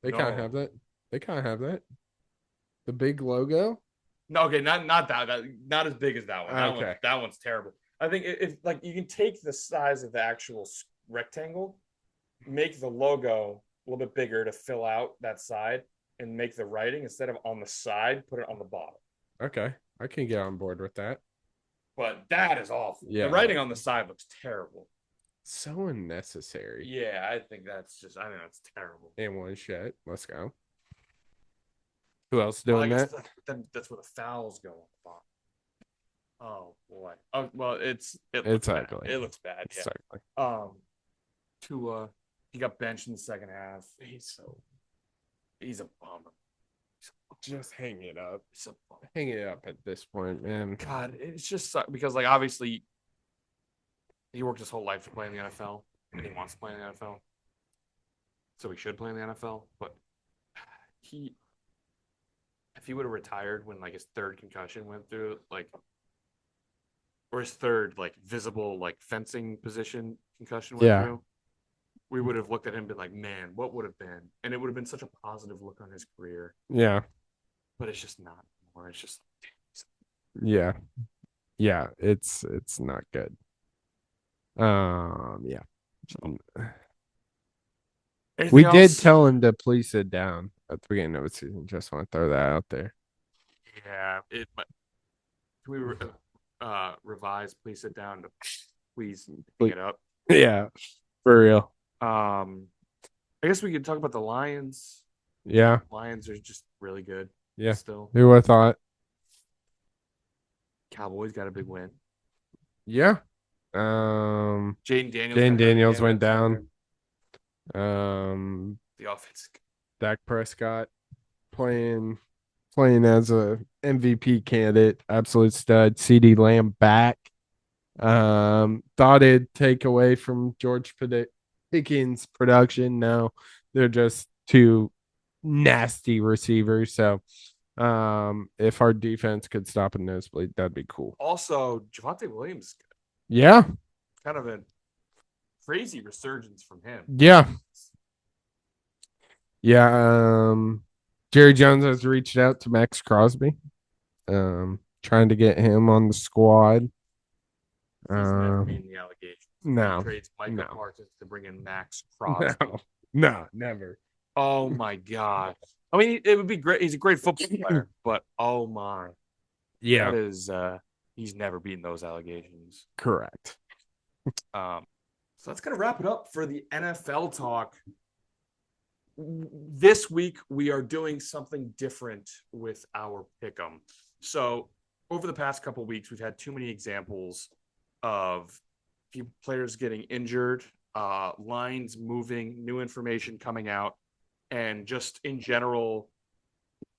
They kind of have that. The big logo. No, okay, not that. Not as big as that one. That one's terrible. I think if like you can take the size of the actual rectangle, make the logo a little bit bigger to fill out that side, and make the writing instead of on the side, put it on the bottom. Okay, I can get on board with that. But that is awful. Yeah, the writing on the side looks terrible. So unnecessary. Yeah, I think that's terrible. And one shot. Let's go. Who else doing that? That's where the fouls go on the bottom. Oh boy. Oh well, it's ugly. It looks bad. It's ugly. Tua, he got benched in the second half. He's a bummer. Just hang it up. Hang it up at this point, man. God, it's just because like obviously he worked his whole life to play in the NFL, and he wants to play in the NFL, so he should play in the NFL. But if he would have retired when like his third concussion went through, like, or his third like visible like fencing position concussion went through, we would have looked at him and been like, man, what would have been? And it would have been such a positive look on his career. Yeah. But it's just not anymore. It's just yeah. It's not good. Yeah. Anything We did else? tell him to please sit down at the beginning of the season. Just want to throw that out there. Yeah. Can we revise? Please sit down to please pick it up. Yeah, for real. I guess we could talk about the Lions. Yeah, Lions are just really good. yeah. Still, Who would have thought? Cowboys got a big win. Yeah. Jaden Daniels. Jane got hurt Daniels again. went That's down. The offense. Dak Prescott playing as a MVP candidate, absolute stud. CD Lamb back. Thought it'd take away from George Pickens' production. No, they're just two nasty receivers. So, if our defense could stop a nosebleed, that'd be cool. Also, Javonte Williams. Yeah. Kind of a crazy resurgence from him. Yeah. Yeah. Jerry Jones has reached out to Max Crosby, trying to get him on the squad. He's never beaten the allegations. No. He trades Micah Parsons to bring in Max Crosby. No, never. Oh my god. I mean, it would be great. He's a great football player, but oh my. Yeah. That is he's never beaten those allegations. Correct. So that's gonna wrap it up for the NFL talk. This week we are doing something different with our pick'em. So over the past couple of weeks, we've had too many examples of players getting injured, lines moving, new information coming out, and just in general,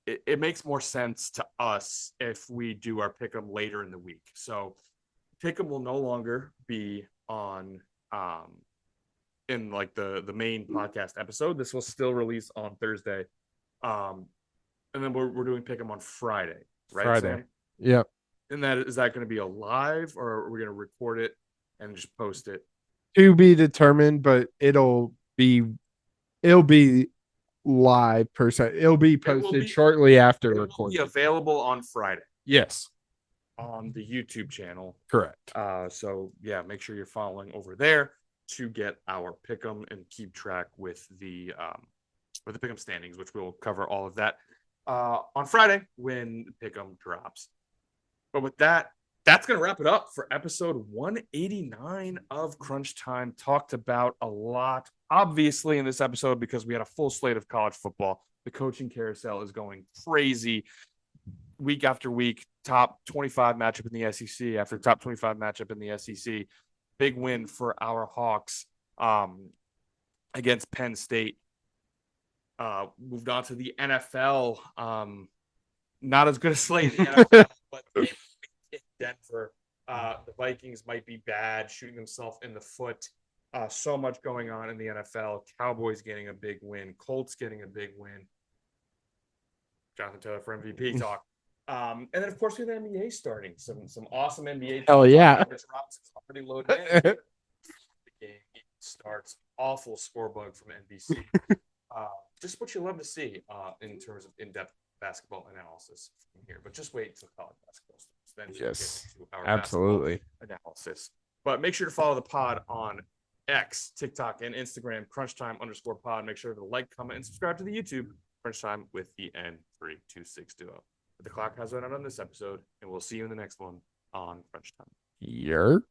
it makes more sense to us if we do our pick'em later in the week. So pick'em will no longer be on in like the main podcast episode. This will still release on Thursday. And then we're doing pick'em on Friday, right? Friday. Sam? Yep. And is that going to be a live, or are we going to record it and just post it? To be determined, but it'll be live per se. It'll be posted shortly after recording. It will be available on Friday. Yes. On the YouTube channel. Correct. So yeah, make sure you're following over there to get our pick'em and keep track with the pick'em standings, which we'll cover all of that on Friday when pick'em drops. But with that, that's going to wrap it up for episode 189 of Crunch Time. Talked about a lot, obviously, in this episode because we had a full slate of college football. The coaching carousel is going crazy week after week. Top 25 matchup in the SEC after top 25 matchup in the SEC. Big win for our Hawks against Penn State. Moved on to the NFL. Not as good a slate in the NFL, but in Denver, the Vikings might be bad, shooting themselves in the foot. So much going on in the NFL. Cowboys getting a big win. Colts getting a big win. Jonathan Taylor for MVP talk. And then, of course, we have the NBA starting. Some awesome NBA. Hell yeah. Robinson's already loaded in. The game starts. Awful score bug from NBC. Just what you love to see in terms of in-depth basketball analysis from here. But just wait until college basketball starts. Then yes, get to our absolutely analysis. But make sure to follow the pod on X, TikTok, and Instagram, crunchtime_pod. Make sure to like, comment, and subscribe to the YouTube Crunch Time with the N326 duo. But the clock has run out on this episode, and we'll see you in the next one on Crunch Time. Yerp.